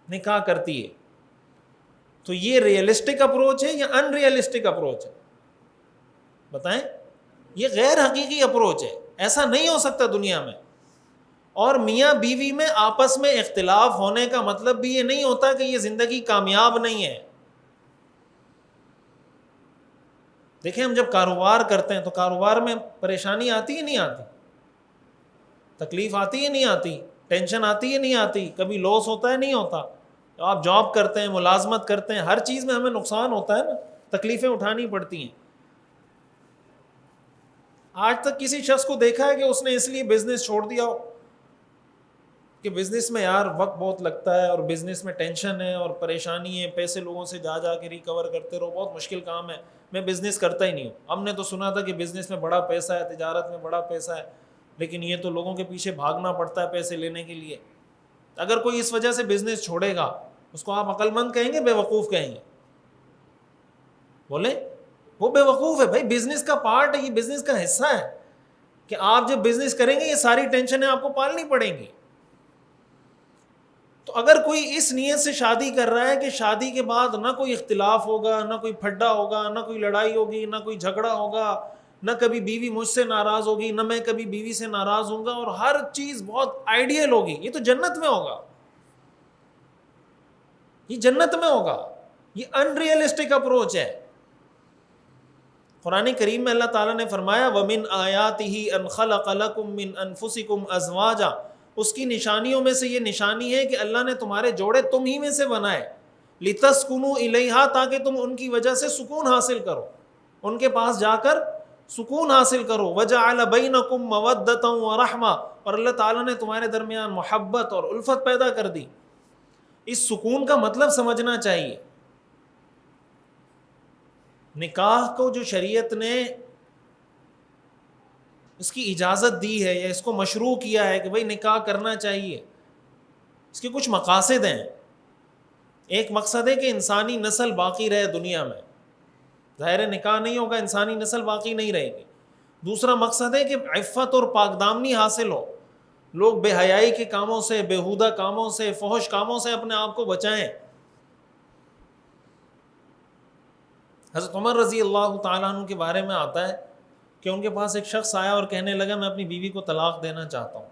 نکاح کرتی ہے, تو یہ ریئلسٹک اپروچ ہے یا ان ریئلسٹک اپروچ ہے؟ بتائیں. یہ غیر حقیقی اپروچ ہے. ایسا نہیں ہو سکتا دنیا میں. اور میاں بیوی میں آپس میں اختلاف ہونے کا مطلب بھی یہ نہیں ہوتا کہ یہ زندگی کامیاب نہیں ہے. دیکھیں ہم جب کاروبار کرتے ہیں تو کاروبار میں پریشانی آتی ہے نہیں آتی؟ تکلیف آتی ہے نہیں آتی؟ ٹینشن آتی ہے نہیں آتی؟ کبھی لاس ہوتا ہے نہیں ہوتا؟ آپ جاب کرتے ہیں, ملازمت کرتے ہیں, ہر چیز میں ہمیں نقصان ہوتا ہے نا, تکلیفیں اٹھانی پڑتی ہیں. آج تک کسی شخص کو دیکھا ہے کہ اس نے اس لیے بزنس چھوڑ دیا ہو کہ بزنس میں یار وقت بہت لگتا ہے, اور بزنس میں ٹینشن ہے اور پریشانی ہے, پیسے لوگوں سے جا کے ریکور کرتے رہو, بہت مشکل کام ہے, میں بزنس کرتا ہی نہیں ہوں. ہم نے تو سنا تھا کہ بزنس میں بڑا پیسہ ہے, تجارت میں بڑا پیسہ ہے, لیکن یہ تو لوگوں کے پیچھے بھاگنا پڑتا ہے پیسے لینے کے لیے. اگر کوئی اس وجہ سے بزنس چھوڑے گا اس کو آپ عقل مند کہیں گے بے وقوف کہیں گے؟ بولیں وہ بے وقوف ہے. بھائی بزنس کا پارٹ ہے, یہ بزنس کا حصہ ہے کہ آپ جب بزنس کریں گے یہ ساری ٹینشنیں آپ کو پالنی پڑیں گی. تو اگر کوئی اس نیت سے شادی کر رہا ہے کہ شادی کے بعد نہ کوئی اختلاف ہوگا, نہ کوئی پھڈا ہوگا, نہ کوئی لڑائی ہوگی, نہ کوئی جھگڑا ہوگا, نہ کبھی بیوی مجھ سے ناراض ہوگی, نہ میں کبھی بیوی سے ناراض ہوں گا, اور ہر چیز بہت آئیڈیل ہوگی, یہ تو جنت میں ہوگا, یہ جنت میں ہوگا. یہ ان ریئلسٹک اپروچ ہے. قرآن کریم میں اللہ تعالیٰ نے فرمایا وَمِنْ آیَاتِهِ أَنْ خَلَقَ لَكُم مِّنْ أَنفُسِكُمْ أَزْوَاجًا, اس کی نشانیوں میں سے یہ نشانی ہے کہ اللہ نے تمہارے جوڑے تم ہی میں سے بنائے, لِتَسْكُنُوا إِلَيْهَا, تاکہ تم ان کی وجہ سے سکون حاصل کرو, ان کے پاس جا کر سکون حاصل کرو. وَجَعَلَ بَيْنَكُم مَّوَدَّةً وَرَحْمَةً, اور اللہ تعالیٰ نے تمہارے درمیان محبت اور الفت پیدا کر دی. اس سکون کا مطلب سمجھنا چاہیے. نکاح کو جو شریعت نے اس کی اجازت دی ہے یا اس کو مشروع کیا ہے کہ بھئی نکاح کرنا چاہیے, اس کے کچھ مقاصد ہیں. ایک مقصد ہے کہ انسانی نسل باقی رہے دنیا میں, ظاہر نکاح نہیں ہوگا انسانی نسل باقی نہیں رہے گی. دوسرا مقصد ہے کہ عفت اور پاک دامنی حاصل ہو, لوگ بے حیائی کے کاموں سے, بیہودہ کاموں سے, فحش کاموں سے اپنے آپ کو بچائیں. حضرت عمر رضی اللہ تعالیٰ عنہ کے بارے میں آتا ہے کہ ان کے پاس ایک شخص آیا اور کہنے لگا میں اپنی بیوی کو طلاق دینا چاہتا ہوں.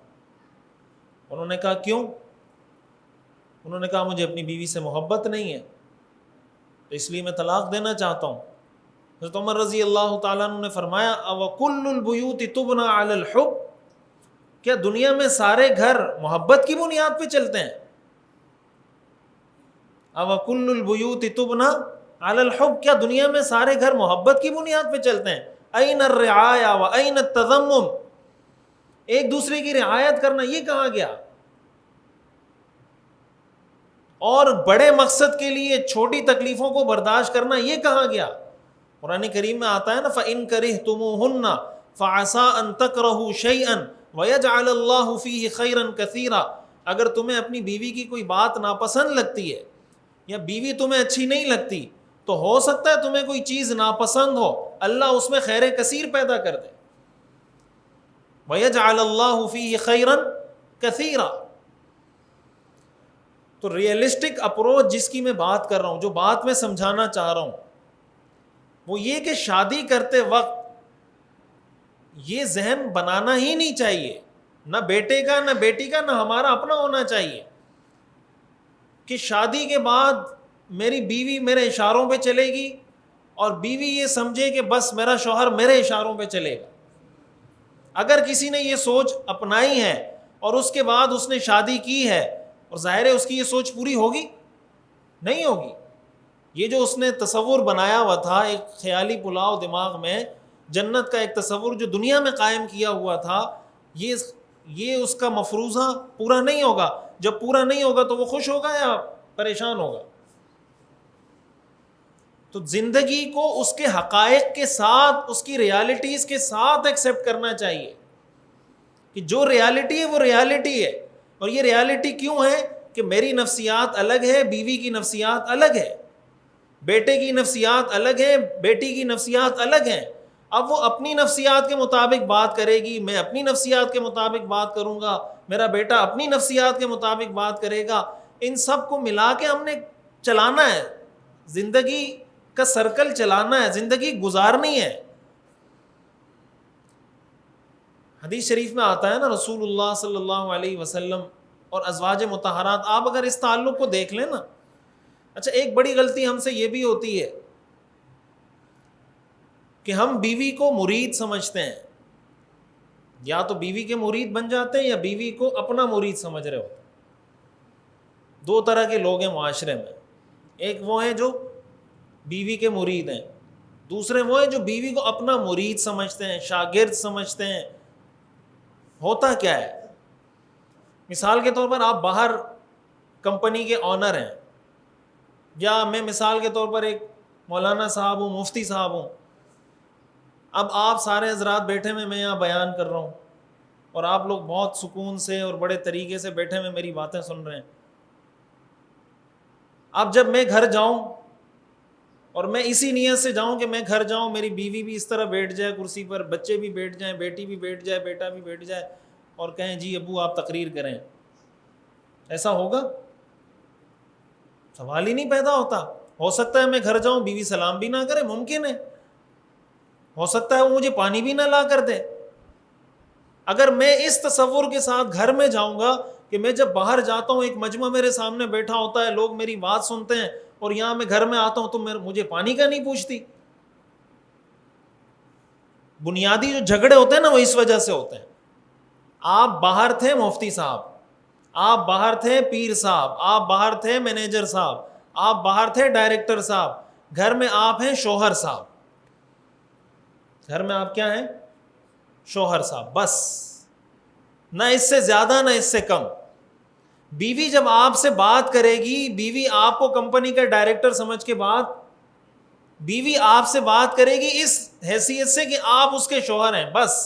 انہوں نے کہا کیوں؟ انہوں نے کہا مجھے اپنی بیوی سے محبت نہیں ہے تو اس لیے میں طلاق دینا چاہتا ہوں. حضرت عمر رضی اللہ تعالیٰ عنہ نے فرمایا اَوَكُلُّ الْبُيُوتِ تُبْنَى عَلَى الْحُبِّ, کیا دنیا میں سارے گھر محبت کی بنیاد پہ چلتے ہیں؟ اَوَكُلُّ الْبُيُوتِ تُبْنَى عَلَى الْحُبِّ, کیا دنیا میں سارے گھر محبت کی بنیاد پہ چلتے ہیں؟ أَيْنَ الرِّعَايَةُ وَأَيْنَ التَّضَمُّمُ, ایک دوسرے کی رعایت کرنا یہ کہاں گیا؟ اور بڑے مقصد کے لیے چھوٹی تکلیفوں کو برداشت کرنا یہ کہاں گیا؟ قرآن کریم میں آتا ہے نا فَإِن كَرِهْتُمُوهُنَّ فَعَسَىٰ أَن تَكْرَهُوا شَيْئًا وَيَجْعَلَ اللَّهُ فِيهِ خَيْرًا كَثِيرًا, اگر تمہیں اپنی بیوی کی کوئی بات ناپسند لگتی ہے یا بیوی تمہیں اچھی نہیں لگتی تو ہو سکتا ہے تمہیں کوئی چیز ناپسند ہو، اللہ اس میں خیر کثیر پیدا کر دے. وَيَجْعَلَ اللَّهُ فِيهِ خَيْرًا كَثِيرًا. تو ریئلسٹک اپروچ جس کی میں بات کر رہا ہوں، جو بات میں سمجھانا چاہ رہا ہوں، وہ یہ کہ شادی کرتے وقت یہ ذہن بنانا ہی نہیں چاہیے، نہ بیٹے کا نہ بیٹی کا نہ ہمارا اپنا ہونا چاہیے، کہ شادی کے بعد میری بیوی میرے اشاروں پہ چلے گی اور بیوی یہ سمجھے کہ بس میرا شوہر میرے اشاروں پہ چلے گا. اگر کسی نے یہ سوچ اپنائی ہے اور اس کے بعد اس نے شادی کی ہے، اور ظاہر ہے اس کی یہ سوچ پوری ہوگی نہیں ہوگی. یہ جو اس نے تصور بنایا ہوا تھا، ایک خیالی پلاؤ دماغ میں، جنت کا ایک تصور جو دنیا میں قائم کیا ہوا تھا، یہ اس کا مفروضہ پورا نہیں ہوگا. جب پورا نہیں ہوگا تو وہ خوش ہوگا یا پریشان ہوگا؟ تو زندگی کو اس کے حقائق کے ساتھ، اس کی ریالٹیز کے ساتھ ایکسیپٹ کرنا چاہیے کہ جو ریالٹی ہے وہ ریالٹی ہے. اور یہ ریالٹی کیوں ہے کہ میری نفسیات الگ ہے، بیوی کی نفسیات الگ ہے، بیٹے کی نفسیات الگ ہے، بیٹی کی نفسیات الگ ہیں. اب وہ اپنی نفسیات کے مطابق بات کرے گی، میں اپنی نفسیات کے مطابق بات کروں گا، میرا بیٹا اپنی نفسیات کے مطابق بات کرے گا. ان سب کو ملا کے ہم نے چلانا ہے، زندگی کا سرکل چلانا ہے، زندگی گزارنی ہے. حدیث شریف میں آتا ہے نا، رسول اللہ صلی اللہ علیہ وسلم اور ازواج مطہرات، آپ اگر اس تعلق کو دیکھ لیں نا. اچھا، ایک بڑی غلطی ہم سے یہ بھی ہوتی ہے کہ ہم بیوی کو مرید سمجھتے ہیں، یا تو بیوی کے مرید بن جاتے ہیں یا بیوی کو اپنا مرید سمجھ رہے ہوتے ہیں. دو طرح کے لوگ ہیں معاشرے میں، ایک وہ ہیں جو بیوی کے مرید ہیں، دوسرے وہ ہیں جو بیوی کو اپنا مرید سمجھتے ہیں، شاگرد سمجھتے ہیں. ہوتا کیا ہے؟ مثال کے طور پر آپ باہر کمپنی کے آنر ہیں، یا میں مثال کے طور پر ایک مولانا صاحب ہوں، مفتی صاحب ہوں. اب آپ سارے حضرات بیٹھے میں یہاں بیان کر رہا ہوں اور آپ لوگ بہت سکون سے اور بڑے طریقے سے بیٹھے میں میری باتیں سن رہے ہیں. اب جب میں گھر جاؤں اور میں اسی نیت سے جاؤں کہ میں گھر جاؤں، میری بیوی بھی اس طرح بیٹھ جائے کرسی پر، بچے بھی بیٹھ جائیں، بیٹی بھی بیٹھ جائے، بیٹا بھی بیٹھ جائے، اور کہیں جی ابو آپ تقریر کریں، ایسا ہوگا؟ سوال ہی نہیں پیدا ہوتا. ہو سکتا ہے میں گھر جاؤں بیوی سلام بھی نہ کرے، ممکن ہے. ہو سکتا ہے وہ مجھے پانی بھی نہ لا کر دے. اگر میں اس تصور کے ساتھ گھر میں جاؤں گا کہ میں جب باہر جاتا ہوں ایک مجمع میرے سامنے بیٹھا ہوتا ہے، لوگ میری بات سنتے ہیں، اور یہاں میں گھر میں آتا ہوں تو مجھے پانی کا نہیں پوچھتی. بنیادی جو جھگڑے ہوتے ہیں نا، وہ اس وجہ سے ہوتے ہیں. آپ باہر تھے مفتی صاحب، آپ باہر تھے پیر صاحب، آپ باہر تھے مینیجر صاحب، آپ باہر تھے ڈائریکٹر صاحب، گھر میں آپ ہیں شوہر صاحب. گھر میں آپ کیا ہیں؟ شوہر صاحب، بس. نہ اس سے زیادہ نہ اس سے کم. بیوی جب آپ سے بات کرے گی، بیوی آپ کو کمپنی کا ڈائریکٹر سمجھ کے بیوی آپ سے بات کرے گی اس حیثیت سے کہ آپ اس کے شوہر ہیں، بس.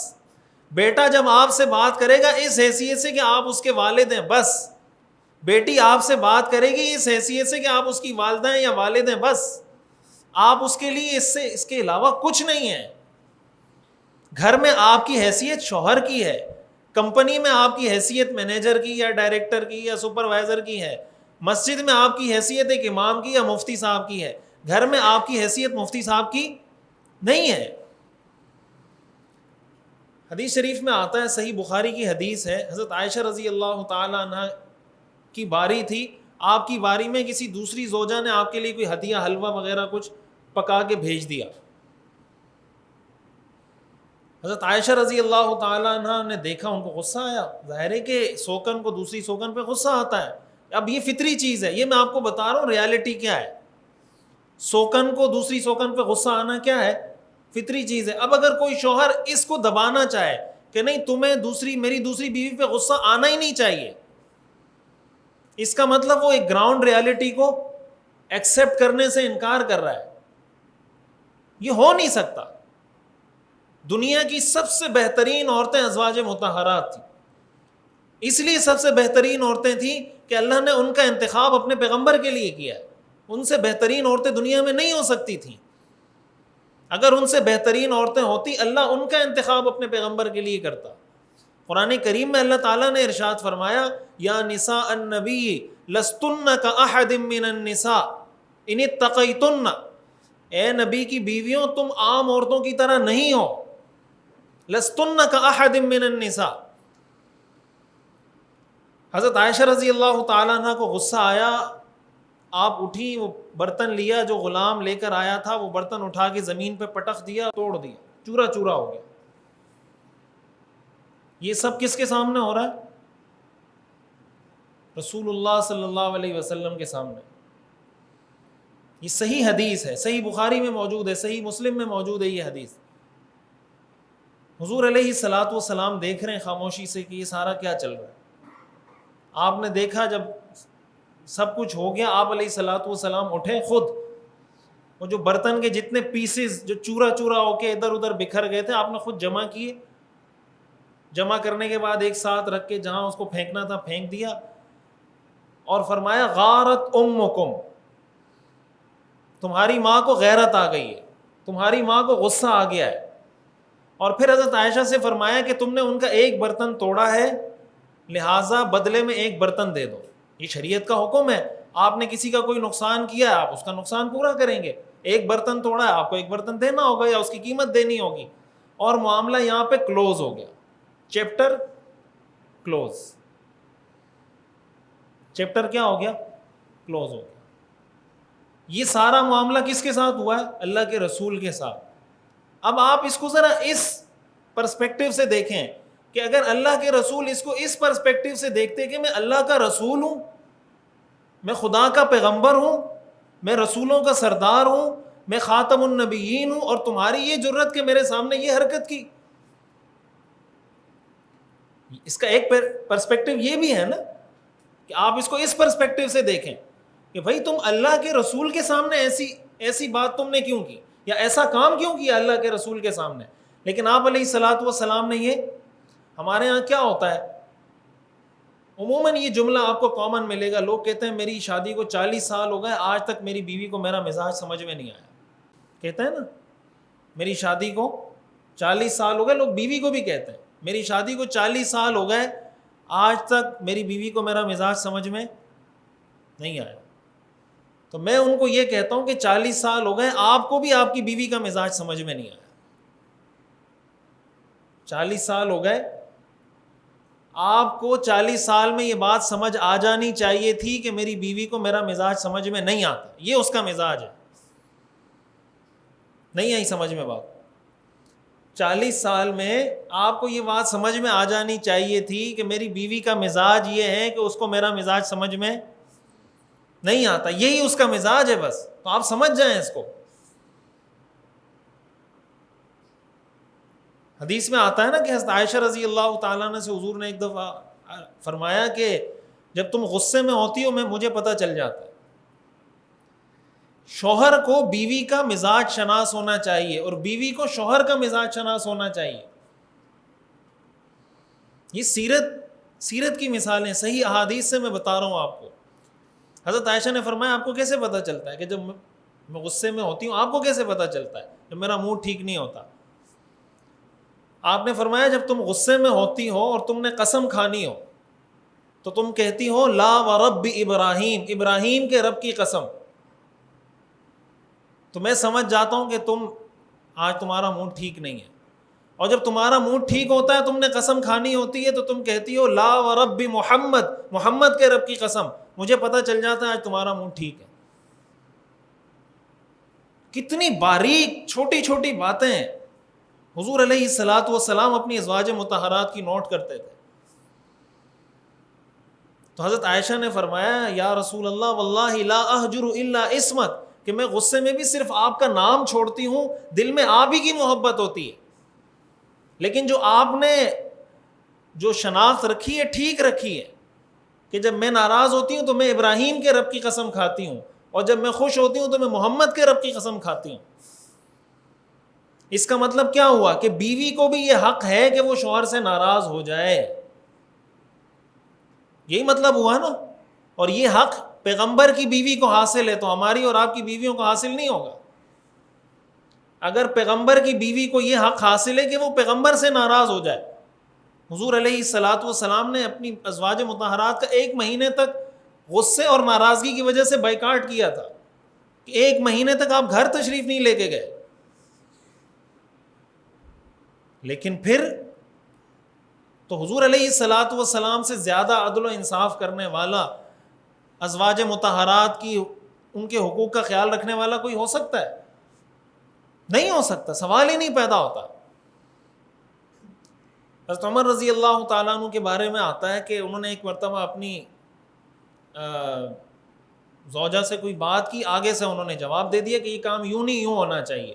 بیٹا جب آپ سے بات کرے گا اس حیثیت سے کہ آپ اس کے والد ہیں، بس. بیٹی آپ سے بات کرے گی اس حیثیت سے کہ آپ اس کی والدہ ہیں یا والد ہیں، بس. آپ اس کے لیے اس کے علاوہ کچھ نہیں ہے. گھر میں آپ کی حیثیت شوہر کی ہے، کمپنی میں آپ کی حیثیت مینیجر کی یا ڈائریکٹر کی یا سپروائزر کی ہے، مسجد میں آپ کی حیثیت ایک امام کی یا مفتی صاحب کی ہے. گھر میں آپ کی حیثیت مفتی صاحب کی نہیں ہے. حدیث شریف میں آتا ہے، صحیح بخاری کی حدیث ہے، حضرت عائشہ رضی اللہ تعالی عنہ کی باری تھی. آپ کی باری میں کسی دوسری زوجہ نے آپ کے لیے کوئی ہدیہ، حلوہ وغیرہ کچھ پکا کے بھیج دیا. حضرت عائشہ رضی اللہ تعالی عنہ نے دیکھا، ان کو غصہ آیا. ظاہر ہے کہ سوکن کو دوسری سوکن پہ غصہ آتا ہے. اب یہ فطری چیز ہے، یہ میں آپ کو بتا رہا ہوں ریالٹی کیا ہے. سوکن کو دوسری سوکن پہ غصہ آنا کیا ہے؟ فطری چیز ہے. اب اگر کوئی شوہر اس کو دبانا چاہے کہ نہیں تمہیں میری دوسری بیوی پہ غصہ آنا ہی نہیں چاہیے، اس کا مطلب وہ ایک گراؤنڈ ریالٹی کو ایکسیپٹ کرنے سے انکار کر رہا ہے. یہ ہو نہیں سکتا. دنیا کی سب سے بہترین عورتیں ازواج مطہرات تھیں. اس لیے سب سے بہترین عورتیں تھیں کہ اللہ نے ان کا انتخاب اپنے پیغمبر کے لیے کیا ہے. ان سے بہترین عورتیں دنیا میں نہیں ہو سکتی تھیں. اگر ان سے بہترین عورتیں ہوتی اللہ ان کا انتخاب اپنے پیغمبر کے لیے کرتا. قرآن کریم میں اللہ تعالیٰ نے ارشاد فرمایا یا نساء النبی لستن کاحد من النساء ان اتقیتن، اے نبی کی بیویوں تم عام عورتوں کی طرح نہیں ہو. لستن کاحد من النساء. حضرت عائشہ رضی اللہ تعالیٰ عنہ کو غصہ آیا، آپ اٹھی، وہ برتن لیا جو غلام لے کر آیا تھا، وہ برتن اٹھا کے زمین پہ پٹخ دیا، توڑ دیا، چورا چورا ہو گیا. یہ سب کس کے سامنے ہو رہا ہے؟ رسول اللہ صلی اللہ علیہ وسلم کے سامنے. یہ صحیح حدیث ہے، صحیح بخاری میں موجود ہے، صحیح مسلم میں موجود ہے یہ حدیث. حضور علیہ الصلاۃ والسلام دیکھ رہے ہیں خاموشی سے کہ یہ سارا کیا چل رہا ہے. آپ نے دیکھا جب سب کچھ ہو گیا، آپ علیہ الصلاۃ والسلام اٹھے خود، وہ جو برتن کے جتنے پیسز جو چورا چورا ہو کے ادھر ادھر بکھر گئے تھے آپ نے خود جمع کیے. جمع کرنے کے بعد ایک ساتھ رکھ کے جہاں اس کو پھینکنا تھا پھینک دیا، اور فرمایا غارت امکم، تمہاری ماں کو غیرت آ گئی ہے، تمہاری ماں کو غصہ آ گیا ہے. اور پھر حضرت عائشہ سے فرمایا کہ تم نے ان کا ایک برتن توڑا ہے، لہٰذا بدلے میں ایک برتن دے دو. یہ شریعت کا حکم ہے، آپ نے کسی کا کوئی نقصان کیا ہے آپ اس کا نقصان پورا کریں گے. ایک برتن توڑا ہے آپ کو ایک برتن دینا ہوگا یا اس کی قیمت دینی ہوگی. اور معاملہ یہاں پہ کلوز ہو گیا، چیپٹر کلوز. چیپٹر کیا ہو گیا؟ کلوز ہو گیا. یہ سارا معاملہ کس کے ساتھ ہوا ہے؟ اللہ کے رسول کے ساتھ. اب آپ اس کو ذرا اس پرسپیکٹیو سے دیکھیں کہ اگر اللہ کے رسول اس کو اس پرسپیکٹیو سے دیکھتے کہ میں اللہ کا رسول ہوں، میں خدا کا پیغمبر ہوں، میں رسولوں کا سردار ہوں، میں خاتم النبیین ہوں، اور تمہاری یہ جرت کہ میرے سامنے یہ حرکت کی. اس کا ایک پرسپیکٹیو یہ بھی ہے نا کہ آپ اس کو اس پرسپیکٹیو سے دیکھیں کہ بھائی تم اللہ کے رسول کے سامنے ایسی بات تم نے کیوں کی، یا ایسا کام کیوں کیا اللہ کے رسول کے سامنے. لیکن آپ علیہ الصلاۃ والسلام نے یہ، ہمارے ہاں کیا ہوتا ہے عموماً یہ جملہ آپ کو کامن ملے گا، لوگ کہتے ہیں میری شادی کو 40 سال ہو گئے آج تک میری بیوی کو میرا مزاج سمجھ میں نہیں آیا. کہتے ہیں نا میری شادی کو 40 سال ہو گئے، لوگ بیوی کو بھی کہتے ہیں میری شادی کو 40 سال ہو گئے آج تک میری بیوی کو میرا مزاج سمجھ میں نہیں آیا. تو میں ان کو یہ کہتا ہوں کہ 40 سال ہو گئے آپ کو بھی آپ کی بیوی کا مزاج سمجھ میں نہیں آیا. 40 سال ہو گئے آپ کو، 40 سال میں یہ بات سمجھ آ جانی چاہیے تھی کہ میری بیوی کو میرا مزاج سمجھ میں نہیں آتا، یہ اس کا مزاج ہے. نہیں آئی سمجھ میں بات؟ 40 سال میں آپ کو یہ بات سمجھ میں آ جانی چاہیے تھی کہ میری بیوی کا مزاج یہ ہے کہ اس کو میرا مزاج سمجھ میں نہیں آتا، یہی اس کا مزاج ہے بس. تو آپ سمجھ جائیں اس کو. حدیث میں آتا ہے نا کہ حضرت عائشہ رضی اللہ تعالیٰ عنہ سے حضور نے ایک دفعہ فرمایا کہ جب تم غصے میں ہوتی ہو مجھے پتہ چل جاتا ہے. شوہر کو بیوی کا مزاج شناس ہونا چاہیے اور بیوی کو شوہر کا مزاج شناس ہونا چاہیے. یہ سیرت کی مثالیں صحیح احادیث سے میں بتا رہا ہوں آپ کو. حضرت عائشہ نے فرمایا آپ کو کیسے پتہ چلتا ہے کہ جب میں غصے میں ہوتی ہوں؟ آپ کو کیسے پتہ چلتا ہے جب میرا موڈ ٹھیک نہیں ہوتا؟ آپ نے فرمایا جب تم غصے میں ہوتی ہو اور تم نے قسم کھانی ہو تو تم کہتی ہو لا ورب ابراہیم، ابراہیم کے رب کی قسم. تو میں سمجھ جاتا ہوں کہ آج تمہارا موڈ ٹھیک نہیں ہے. اور جب تمہارا موڈ ٹھیک ہوتا ہے تم نے قسم کھانی ہوتی ہے تو تم کہتی ہو لا ورب محمد، محمد کے رب کی قسم. مجھے پتہ چل جاتا ہے آج تمہارا موڈ ٹھیک ہے. کتنی باریک چھوٹی چھوٹی باتیں حضور علیہ الصلاۃ والسلام اپنی ازواج مطہرات کی نوٹ کرتے تھے. تو حضرت عائشہ نے فرمایا یا رسول اللہ واللہ لا اہجر الا اسمک، کہ میں غصے میں بھی صرف آپ کا نام چھوڑتی ہوں، دل میں آپ ہی کی محبت ہوتی ہے، لیکن جو آپ نے جو شناخت رکھی ہے ٹھیک رکھی ہے کہ جب میں ناراض ہوتی ہوں تو میں ابراہیم کے رب کی قسم کھاتی ہوں، اور جب میں خوش ہوتی ہوں تو میں محمد کے رب کی قسم کھاتی ہوں. اس کا مطلب کیا ہوا کہ بیوی کو بھی یہ حق ہے کہ وہ شوہر سے ناراض ہو جائے. یہی مطلب ہوا نا. اور یہ حق پیغمبر کی بیوی کو حاصل ہے تو ہماری اور آپ کی بیویوں کو حاصل نہیں ہوگا. اگر پیغمبر کی بیوی کو یہ حق حاصل ہے کہ وہ پیغمبر سے ناراض ہو جائے. حضور علیہ الصلاۃ والسلام نے اپنی ازواج مطہرات کا 1 مہینے تک غصے اور ناراضگی کی وجہ سے بائیکاٹ کیا تھا کہ 1 مہینے تک آپ گھر تشریف نہیں لے کے گئے. لیکن پھر تو حضور علیہ الصلاۃ والسلام سے زیادہ عدل و انصاف کرنے والا، ازواج مطہرات کی ان کے حقوق کا خیال رکھنے والا کوئی ہو سکتا ہے؟ نہیں ہو سکتا، سوال ہی نہیں پیدا ہوتا. حضرت عمر رضی اللہ تعالیٰ عنہ کے بارے میں آتا ہے کہ انہوں نے ایک مرتبہ اپنی زوجہ سے کوئی بات کی، آگے سے انہوں نے جواب دے دیا کہ یہ کام یوں نہیں یوں ہونا چاہیے.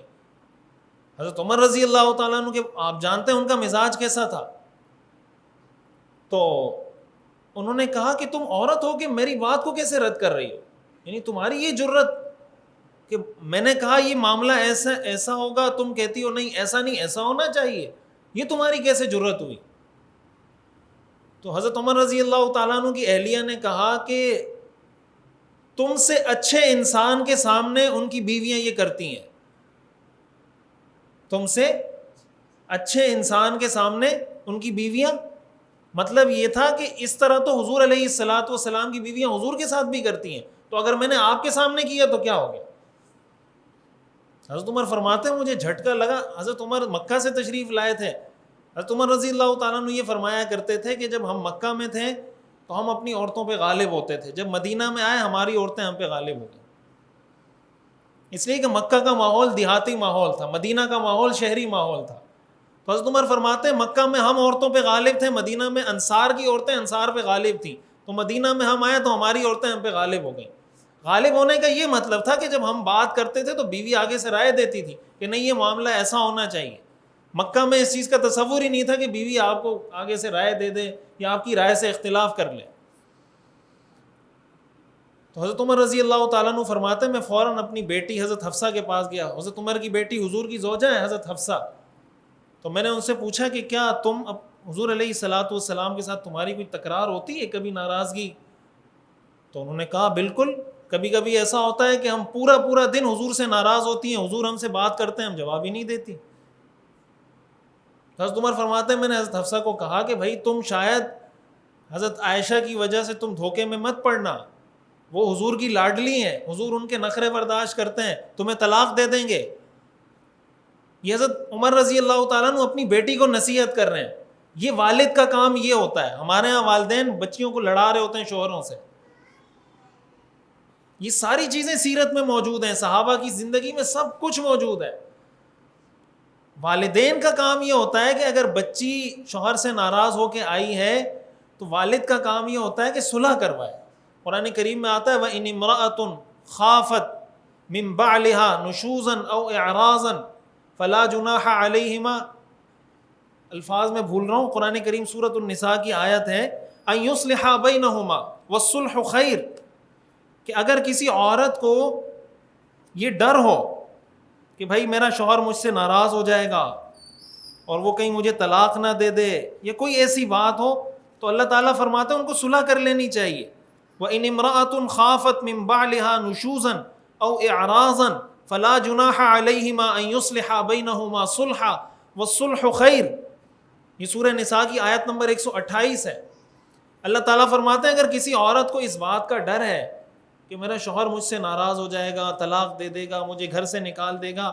حضرت عمر رضی اللہ تعالیٰ عنہ کے آپ جانتے ہیں ان کا مزاج کیسا تھا. تو انہوں نے کہا کہ تم عورت ہو کہ میری بات کو کیسے رد کر رہی ہو، یعنی تمہاری یہ جرت کہ میں نے کہا یہ معاملہ ایسا ہوگا، تم کہتی ہو نہیں ایسا نہیں ایسا ہونا چاہیے، یہ تمہاری کیسے جرت ہوئی. تو حضرت عمر رضی اللہ تعالیٰ عنہ کی اہلیہ نے کہا کہ تم سے اچھے انسان کے سامنے ان کی بیویاں یہ کرتی ہیں، تم سے اچھے انسان کے سامنے ان کی بیویاں. مطلب یہ تھا کہ اس طرح تو حضور علیہ الصلاۃ والسلام کی بیویاں حضور کے ساتھ بھی کرتی ہیں، تو اگر میں نے آپ کے سامنے کیا تو کیا ہو گیا. حضرت عمر فرماتے ہیں مجھے جھٹکا لگا. حضرت عمر مکہ سے تشریف لائے تھے. حضرت عمر رضی اللہ تعالیٰ عنہ یہ فرمایا کرتے تھے کہ جب ہم مکہ میں تھے تو ہم اپنی عورتوں پہ غالب ہوتے تھے، جب مدینہ میں آئے ہماری عورتیں ہم پہ غالب ہو گئیں. اس لیے کہ مکہ کا ماحول دیہاتی ماحول تھا، مدینہ کا ماحول شہری ماحول تھا. تو حضرت عمر فرماتے ہیں مکہ میں ہم عورتوں پہ غالب تھے، مدینہ میں انصار کی عورتیں انصار پہ غالب تھیں، تو مدینہ میں ہم آئے تو ہماری عورتیں ہم پہ غالب ہو گئیں. غالب ہونے کا یہ مطلب تھا کہ جب ہم بات کرتے تھے تو بیوی آگے سے رائے دیتی تھی کہ نہیں یہ معاملہ ایسا ہونا چاہیے. مکہ میں اس چیز کا تصور ہی نہیں تھا کہ بیوی آپ کو آگے سے رائے دے دے یا آپ کی رائے سے اختلاف کر لے. تو حضرت عمر رضی اللہ تعالیٰ عنہ فرماتے ہیں میں فوراً اپنی بیٹی حضرت حفصہ کے پاس گیا. حضرت عمر کی بیٹی حضور کی زوجہ ہے حضرت حفصہ. تو میں نے ان سے پوچھا کہ کیا تم حضور علیہ الصلاۃ والسلام کے ساتھ تمہاری کوئی تکرار ہوتی ہے، کبھی ناراضگی؟ تو انہوں نے کہا بالکل، کبھی کبھی ایسا ہوتا ہے کہ ہم پورا دن حضور سے ناراض ہوتی ہیں، حضور ہم سے بات کرتے ہیں ہم جواب ہی نہیں دیتی. حضرت عمر فرماتے ہیں میں نے حضرت حفصہ کو کہا کہ بھائی تم شاید حضرت عائشہ کی وجہ سے تم دھوکے میں مت پڑنا، وہ حضور کی لاڈلی ہیں، حضور ان کے نخرے برداشت کرتے ہیں، تمہیں طلاق دے دیں گے. یہ حضرت عمر رضی اللہ تعالیٰ عنہ اپنی بیٹی کو نصیحت کر رہے ہیں. یہ والد کا کام یہ ہوتا ہے. ہمارے ہاں والدین بچیوں کو لڑا رہے ہوتے ہیں شوہروں سے. یہ ساری چیزیں سیرت میں موجود ہیں، صحابہ کی زندگی میں سب کچھ موجود ہے. والدین کا کام یہ ہوتا ہے کہ اگر بچی شوہر سے ناراض ہو کے آئی ہے تو والد کا کام یہ ہوتا ہے کہ صلح کروائے. قرآن کریم میں آتا ہے وَإِنِ امْرَأَةٌ خَافَتْ مِن بَعْلِهَا نُشُوزًا أَوْ إِعْرَاضًا فَلَا جُنَاحَ عَلَيْهِمَا. الفاظ میں بھول رہا ہوں، قرآن کریم سورۃ النساء کی آیت ہے أَن يُصْلِحَا بَيْنَهُمَا وَالصُّلْحُ خَيْرٌ، کہ اگر کسی عورت کو یہ ڈر ہو کہ بھائی میرا شوہر مجھ سے ناراض ہو جائے گا اور وہ کہیں مجھے طلاق نہ دے دے یا کوئی ایسی بات ہو، تو اللہ تعالیٰ فرماتے ہیں ان کو صلح کر لینی چاہیے. وَإِنِ امْرَأَةٌ خَافَتْ مِن بَعْلِهَا نُشُوزًا أَوْ إِعْرَاضًا فَلَا جُنَاحَ عَلَيْهِمَا أَن يُصْلِحَا بَيْنَهُمَا صُلْحًا وَالصُّلْحُ خَيْرٌ. یہ سورہ نساء کی آیت نمبر 128 ہے. اللہ تعالیٰ فرماتے ہیں اگر کسی عورت کو اس بات کا ڈر ہے کہ میرا شوہر مجھ سے ناراض ہو جائے گا، طلاق دے دے گا، مجھے گھر سے نکال دے گا،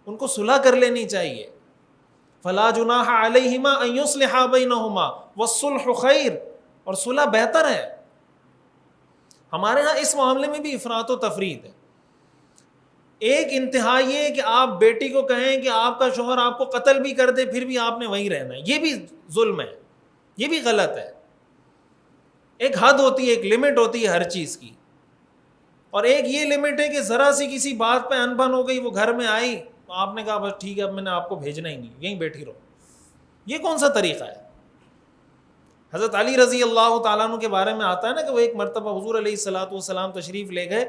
ان کو صلح کر لینی چاہیے. فلا جناح علیہما ان یصلحا بینہما والصلح خیر، اور صلح بہتر ہے. ہمارے ہاں اس معاملے میں بھی افراط و تفریط ہے. ایک انتہا یہ ہے کہ آپ بیٹی کو کہیں کہ آپ کا شوہر آپ کو قتل بھی کر دے پھر بھی آپ نے وہیں رہنا ہے، یہ بھی ظلم ہے، یہ بھی غلط ہے. ایک حد ہوتی ہے، ایک لمٹ ہوتی ہے ہر چیز کی، اور ایک یہ لمٹ ہے کہ ذرا سی کسی بات پہ انبن ہو گئی، وہ گھر میں آئی تو آپ نے کہا بس ٹھیک ہے اب میں نے آپ کو بھیجنا ہی نہیں، یہیں بیٹھی رہو. یہ کون سا طریقہ ہے؟ حضرت علی رضی اللہ تعالیٰ عنہ کے بارے میں آتا ہے نا کہ وہ ایک مرتبہ حضور علیہ الصلاۃ والسلام تشریف لے گئے،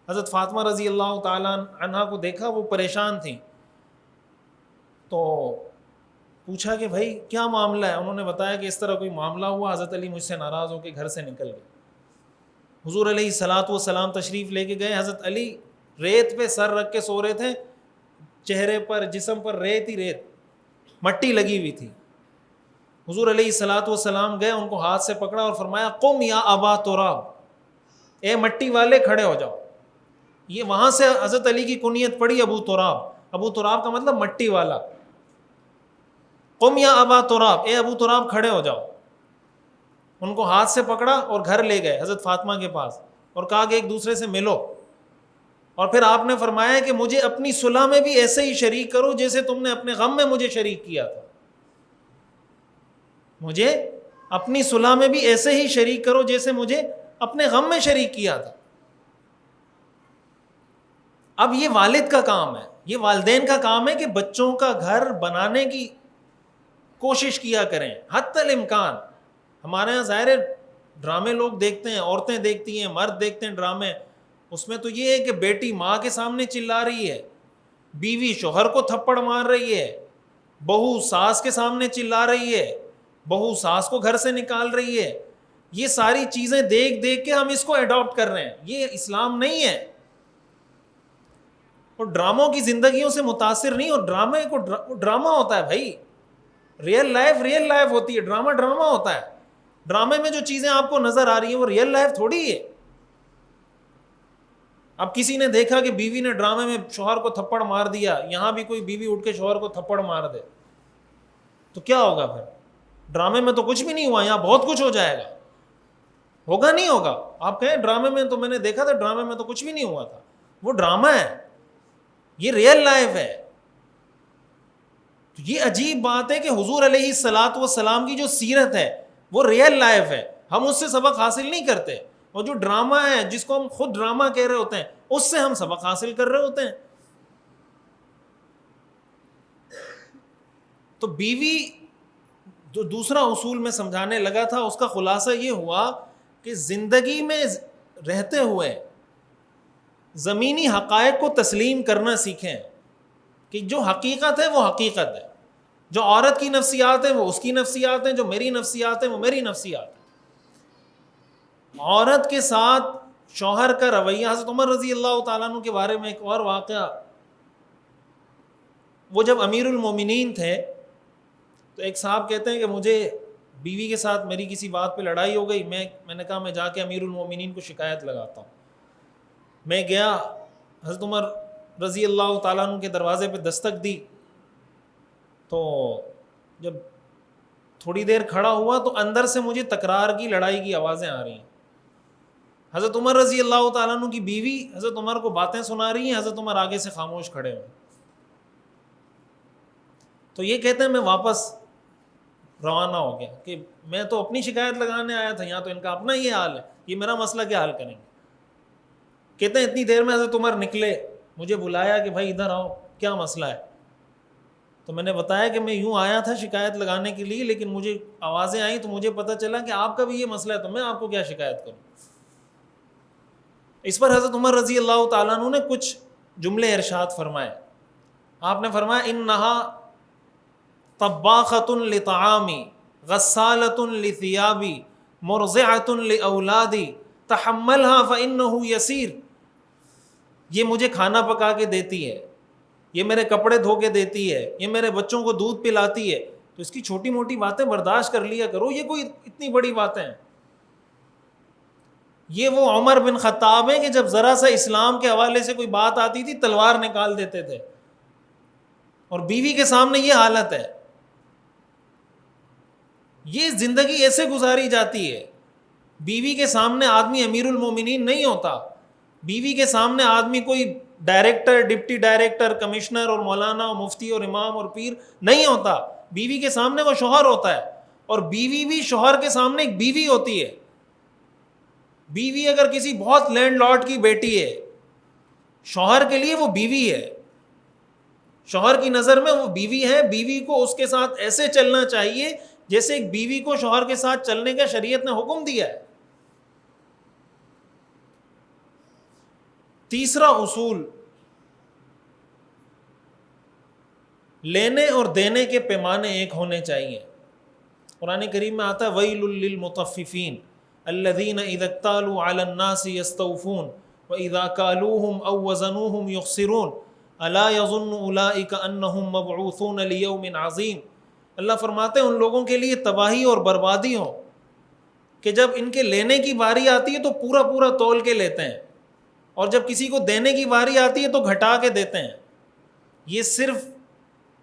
حضرت فاطمہ رضی اللہ تعالیٰ عنہا کو دیکھا وہ پریشان تھیں، تو پوچھا کہ بھائی کیا معاملہ ہے؟ انہوں نے بتایا کہ اس طرح کوئی معاملہ ہوا، حضرت علی مجھ سے ناراض ہو کے گھر سے نکل گئے. حضور علیہ الصلاۃ والسلام تشریف لے کے گئے, حضرت علی ریت پہ سر رکھ کے سو رہے تھے, چہرے پر جسم پر ریت ہی ریت, مٹی لگی ہوئی تھی. حضور علیہ الصلاۃ والسلام گئے, ان کو ہاتھ سے پکڑا اور فرمایا قم یا ابا تراب, اے مٹی والے کھڑے ہو جاؤ. یہ وہاں سے حضرت علی کی کنیت پڑی ابو تراب. ابو تراب کا مطلب مٹی والا. قم یا ابا تراب, اے ابو تراب کھڑے ہو جاؤ. ان کو ہاتھ سے پکڑا اور گھر لے گئے حضرت فاطمہ کے پاس, اور کہا کہ ایک دوسرے سے ملو. اور پھر آپ نے فرمایا کہ مجھے اپنی صلح میں بھی ایسے ہی شریک کرو جیسے تم نے اپنے غم میں مجھے شریک کیا تھا. مجھے اپنی صلح میں بھی ایسے ہی شریک کرو جیسے مجھے اپنے غم میں شریک کیا تھا. اب یہ والد کا کام ہے, یہ والدین کا کام ہے کہ بچوں کا گھر بنانے کی کوشش کیا کریں حتی الامکان. ہمارے یہاں ظاہر ڈرامے لوگ دیکھتے ہیں, عورتیں دیکھتی ہیں, مرد دیکھتے ہیں ڈرامے. اس میں تو یہ ہے کہ بیٹی ماں کے سامنے چلا رہی ہے, بیوی شوہر کو تھپڑ مار رہی ہے, بہو ساس کے سامنے چلا رہی ہے, بہو ساس کو گھر سے نکال رہی ہے. یہ ساری چیزیں دیکھ دیکھ کے ہم اس کو اڈاپٹ کر رہے ہیں. یہ اسلام نہیں ہے. اور ڈراموں کی زندگیوں سے متاثر نہیں, اور ڈرامے کو ڈرامہ ہوتا ہے بھائی, ریئل لائف ہوتی ہے, ڈرامہ ہوتا ہے. ڈرامے میں جو چیزیں آپ کو نظر آ رہی ہیں وہ ریئل لائف تھوڑی ہے. اب کسی نے دیکھا کہ بیوی نے ڈرامے میں شوہر کو تھپڑ مار دیا, یہاں بھی کوئی بیوی اٹھ کے شوہر کو تھپڑ مار دے تو کیا ہوگا پھر؟ ڈرامے میں تو کچھ بھی نہیں ہوا, یہاں بہت کچھ ہو جائے گا. ہوگا نہیں ہوگا؟ آپ کہیں ڈرامے میں تو میں نے دیکھا تھا, ڈرامے میں تو کچھ بھی نہیں ہوا تھا. وہ ڈرامہ ہے, یہ ریئل لائف ہے. تو یہ عجیب بات ہے کہ حضور علیہ الصلاۃ والسلام کی جو سیرت ہے وہ ریئل لائف ہے, ہم اس سے سبق حاصل نہیں کرتے. اور جو ڈرامہ ہے جس کو ہم خود ڈرامہ کہہ رہے ہوتے ہیں اس سے ہم سبق حاصل کر رہے ہوتے ہیں. تو بیوی جو دوسرا اصول میں سمجھانے لگا تھا اس کا خلاصہ یہ ہوا کہ زندگی میں رہتے ہوئے زمینی حقائق کو تسلیم کرنا سیکھیں کہ جو حقیقت ہے وہ حقیقت ہے, جو عورت کی نفسیات ہیں وہ اس کی نفسیات ہیں, جو میری نفسیات ہیں وہ میری نفسیات ہیں. عورت کے ساتھ شوہر کا رویہ, حضرت عمر رضی اللہ تعالیٰ عنہ کے بارے میں ایک اور واقعہ, وہ جب امیر المومنین تھے تو ایک صاحب کہتے ہیں کہ مجھے بیوی کے ساتھ میری کسی بات پہ لڑائی ہو گئی, میں نے کہا میں جا کے امیر المومنین کو شکایت لگاتا ہوں. میں گیا, حضرت عمر رضی اللہ تعالیٰ عنہ کے دروازے پہ دستک دی, تو جب تھوڑی دیر کھڑا ہوا تو اندر سے مجھے تکرار کی لڑائی کی آوازیں آ رہی ہیں. حضرت عمر رضی اللہ تعالیٰ عنہ کی بیوی حضرت عمر کو باتیں سنا رہی ہیں, حضرت عمر آگے سے خاموش کھڑے ہوئے. تو یہ کہتے ہیں میں واپس روانہ ہو گیا کہ میں تو اپنی شکایت لگانے آیا تھا, یہاں تو ان کا اپنا یہ حال ہے, یہ میرا مسئلہ کیا حل کریں گے. کہتے ہیں اتنی دیر میں حضرت عمر نکلے, مجھے بلایا کہ بھائی ادھر آؤ, کیا مسئلہ ہے. تو میں نے بتایا کہ میں یوں آیا تھا شکایت لگانے کے لیے, لیکن مجھے آوازیں آئیں تو مجھے پتہ چلا کہ آپ کا بھی یہ مسئلہ ہے, تو میں آپ کو کیا شکایت کروں. اس پر حضرت عمر رضی اللہ تعالیٰ عنہ نے کچھ جملے ارشاد فرمائے. آپ نے فرمایا انہا طباخۃ لطعامی غسالۃ لثیابی مرضعۃ لاولادی تحملها فانہ یسیر. یہ مجھے کھانا پکا کے دیتی ہے, یہ میرے کپڑے دھو کے دیتی ہے, یہ میرے بچوں کو دودھ پلاتی ہے, تو اس کی چھوٹی موٹی باتیں برداشت کر لیا کرو, یہ کوئی اتنی بڑی باتیں ہیں. یہ وہ عمر بن خطاب ہیں کہ جب ذرا سا اسلام کے حوالے سے کوئی بات آتی تھی تلوار نکال دیتے تھے, اور بیوی کے سامنے یہ حالت ہے. یہ زندگی ایسے گزاری جاتی ہے. بیوی کے سامنے آدمی امیر المومنین نہیں ہوتا, بیوی کے سامنے آدمی کوئی ڈائریکٹر, ڈپٹی ڈائریکٹر, کمشنر اور مولانا اور مفتی اور امام اور پیر نہیں ہوتا. بیوی کے سامنے وہ شوہر ہوتا ہے, اور بیوی بھی شوہر کے سامنے ایک بیوی ہوتی ہے. بیوی اگر کسی بہت لینڈ لارڈ کی بیٹی ہے, شوہر کے لیے وہ بیوی ہے, شوہر کی نظر میں وہ بیوی ہے. بیوی کو اس کے ساتھ ایسے چلنا چاہیے جیسے ایک بیوی کو شوہر کے ساتھ چلنے کا شریعت نے حکم دیا ہے. تیسرا اصول, لینے اور دینے کے پیمانے ایک ہونے چاہیے. قرآن کریم میں آتا ہے ویل للمطففین, الذین اذا اکتالوا علی الناس یستوفون واذا کالوہم او وزنوہم یخسرون الا یظن اولئک انہم مبعوثون لیوم عظیم. اللہ فرماتے ہیں ان لوگوں کے لیے تباہی اور بربادی ہو کہ جب ان کے لینے کی باری آتی ہے تو پورا پورا تول کے لیتے ہیں، اور جب کسی کو دینے کی باری آتی ہے تو گھٹا کے دیتے ہیں. یہ صرف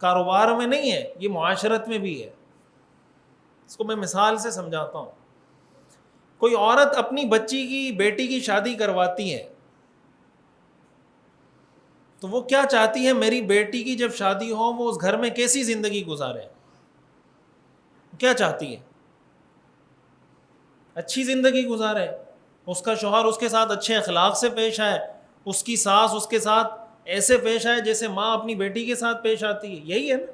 کاروبار میں نہیں ہے، یہ معاشرت میں بھی ہے. اس کو میں مثال سے سمجھاتا ہوں. کوئی عورت اپنی بچی کی بیٹی کی شادی کرواتی ہے تو وہ کیا چاہتی ہے؟ میری بیٹی کی جب شادی ہو وہ اس گھر میں کیسی زندگی گزارے؟ کیا چاہتی ہے؟ اچھی زندگی گزارے، اس کا شوہر اس کے ساتھ اچھے اخلاق سے پیش آئے، اس کی ساس اس کے ساتھ ایسے پیش آئے جیسے ماں اپنی بیٹی کے ساتھ پیش آتی ہے. یہی ہے نا.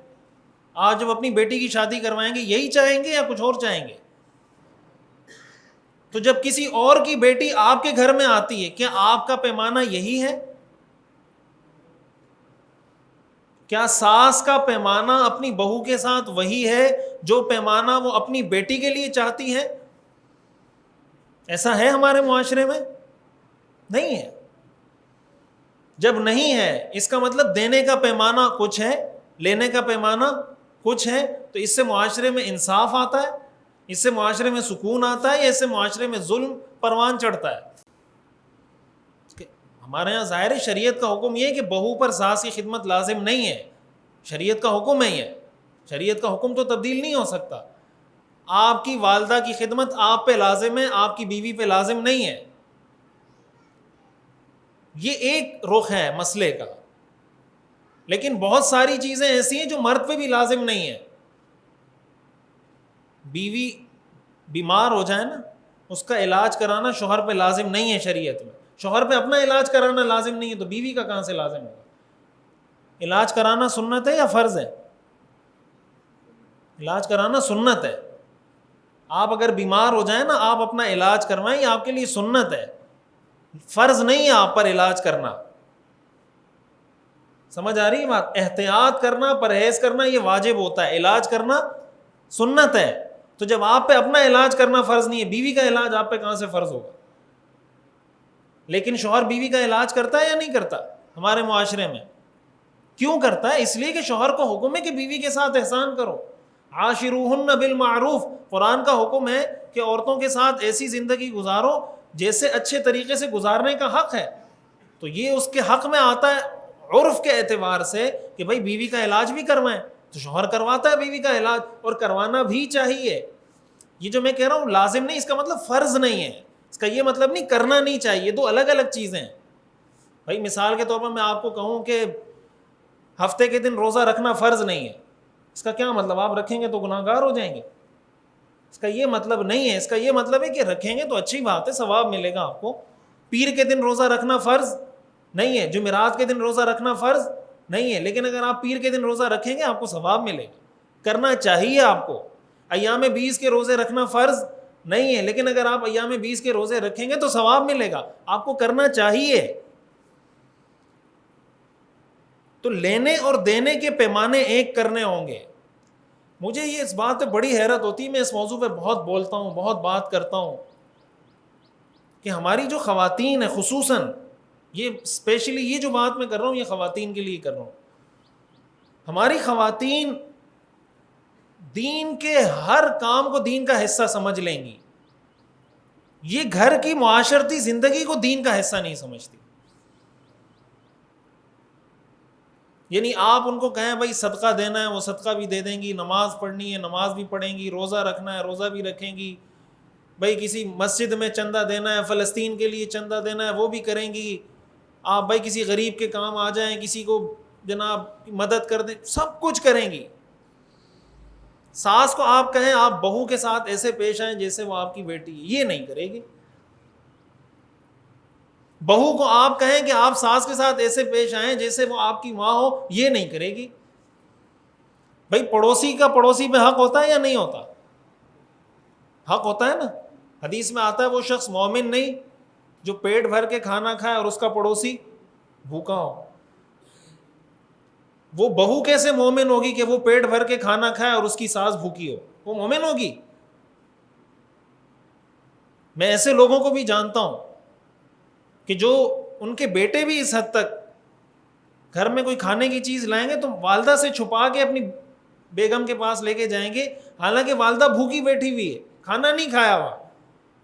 آج جب اپنی بیٹی کی شادی کروائیں گے یہی چاہیں گے یا کچھ اور چاہیں گے؟ تو جب کسی اور کی بیٹی آپ کے گھر میں آتی ہے، کیا آپ کا پیمانہ یہی ہے؟ کیا ساس کا پیمانہ اپنی بہو کے ساتھ وہی ہے جو پیمانہ وہ اپنی بیٹی کے لیے چاہتی ہے؟ ایسا ہے ہمارے معاشرے میں؟ نہیں ہے. جب نہیں ہے اس کا مطلب دینے کا پیمانہ کچھ ہے، لینے کا پیمانہ کچھ ہے. تو اس سے معاشرے میں انصاف آتا ہے، اس سے معاشرے میں سکون آتا ہے، یا اس سے معاشرے میں ظلم پروان چڑھتا ہے؟ ہمارے یہاں ظاہر شریعت کا حکم یہ ہے کہ بہو پر ساس کی خدمت لازم نہیں ہے. شریعت کا حکم ہے یہ، شریعت کا حکم تو تبدیل نہیں ہو سکتا. آپ کی والدہ کی خدمت آپ پہ لازم ہے، آپ کی بیوی پہ لازم نہیں ہے. یہ ایک رخ ہے مسئلے کا. لیکن بہت ساری چیزیں ایسی ہیں جو مرد پہ بھی لازم نہیں ہے. بیوی بیمار ہو جائے نا، اس کا علاج کرانا شوہر پہ لازم نہیں ہے شریعت میں. شوہر پہ اپنا علاج کرانا لازم نہیں ہے تو بیوی کا کہاں سے لازم ہوگا؟ علاج کرانا سنت ہے یا فرض ہے؟ علاج کرانا سنت ہے. آپ اگر بیمار ہو جائیں نا، آپ اپنا علاج کروائیں، یہ آپ کے لیے سنت ہے، فرض نہیں ہے آپ پر علاج کرنا. سمجھ آ رہی ہے بات؟ احتیاط کرنا، پرہیز کرنا یہ واجب ہوتا ہے، علاج کرنا سنت ہے. تو جب آپ پہ اپنا علاج کرنا فرض نہیں ہے، بیوی کا علاج آپ پہ کہاں سے فرض ہوگا؟ لیکن شوہر بیوی کا علاج کرتا ہے یا نہیں کرتا ہمارے معاشرے میں؟ کیوں کرتا ہے؟ اس لیے کہ شوہر کو حکم ہے کہ بیوی کے ساتھ احسان کرو. عاشروہن بالمعروف، قرآن کا حکم ہے کہ عورتوں کے ساتھ ایسی زندگی گزارو جیسے اچھے طریقے سے گزارنے کا حق ہے. تو یہ اس کے حق میں آتا ہے عرف کے اعتبار سے کہ بھائی بیوی کا علاج بھی کروائیں. تو شوہر کرواتا ہے بیوی کا علاج، اور کروانا بھی چاہیے. یہ جو میں کہہ رہا ہوں لازم نہیں، اس کا مطلب فرض نہیں ہے، اس کا یہ مطلب نہیں کرنا نہیں چاہیے. دو الگ الگ چیزیں ہیں. بھائی مثال کے طور پر میں آپ کو کہوں کہ ہفتے کے دن روزہ رکھنا فرض نہیں ہے، اس کا کیا مطلب؟ آپ رکھیں گے تو گناہ گار ہو جائیں گے؟ اس کا یہ مطلب نہیں ہے. اس کا یہ مطلب ہے کہ رکھیں گے تو اچھی بات ہے، ثواب ملے گا آپ کو. پیر کے دن روزہ رکھنا فرض نہیں ہے، جمعرات کے دن روزہ رکھنا فرض نہیں ہے، لیکن اگر آپ پیر کے دن روزہ رکھیں گے آپ کو ثواب ملے گا، کرنا چاہیے آپ کو. ایام 20 کے روزے رکھنا فرض نہیں ہے، لیکن اگر آپ ایام 20 کے روزے رکھیں گے تو ثواب ملے گا، آپ کو کرنا چاہیے. تو لینے اور دینے کے پیمانے ایک کرنے ہوں گے. مجھے یہ اس بات پہ بڑی حیرت ہوتی ہے، میں اس موضوع پہ بہت بولتا ہوں، بہت بات کرتا ہوں، کہ ہماری جو خواتین ہیں خصوصاً، یہ اسپیشلی یہ جو بات میں کر رہا ہوں یہ خواتین کے لیے کر رہا ہوں. ہماری خواتین دین کے ہر کام کو دین کا حصہ سمجھ لیں گی، یہ گھر کی معاشرتی زندگی کو دین کا حصہ نہیں سمجھتی. یعنی آپ ان کو کہیں بھائی صدقہ دینا ہے وہ صدقہ بھی دے دیں گی، نماز پڑھنی ہے نماز بھی پڑھیں گی، روزہ رکھنا ہے روزہ بھی رکھیں گی، بھائی کسی مسجد میں چندہ دینا ہے، فلسطین کے لیے چندہ دینا ہے وہ بھی کریں گی. آپ بھائی کسی غریب کے کام آ جائیں، کسی کو جناب مدد کر دیں، سب کچھ کریں گی. ساس کو آپ کہیں آپ بہو کے ساتھ ایسے پیش آئیں جیسے وہ آپ کی بیٹی ہے، یہ نہیں کرے گی. بہو کو آپ کہیں کہ آپ ساس کے ساتھ ایسے پیش آئیں جیسے وہ آپ کی ماں ہو، یہ نہیں کرے گی. بھائی پڑوسی کا پڑوسی پہ حق ہوتا ہے یا نہیں ہوتا؟ حق ہوتا ہے نا. حدیث میں آتا ہے وہ شخص مومن نہیں جو پیٹ بھر کے کھانا کھائے اور اس کا پڑوسی بھوکا ہو. وہ بہو کیسے مومن ہوگی کہ وہ پیٹ بھر کے کھانا کھائے اور اس کی ساس بھوکی ہو؟ وہ مومن ہوگی؟ میں ایسے لوگوں کو بھی جانتا ہوں کہ جو ان کے بیٹے بھی اس حد تک گھر میں کوئی کھانے کی چیز لائیں گے تو والدہ سے چھپا کے اپنی بیگم کے پاس لے کے جائیں گے، حالانکہ والدہ بھوکی بیٹھی ہوئی ہے، کھانا نہیں کھایا ہوا،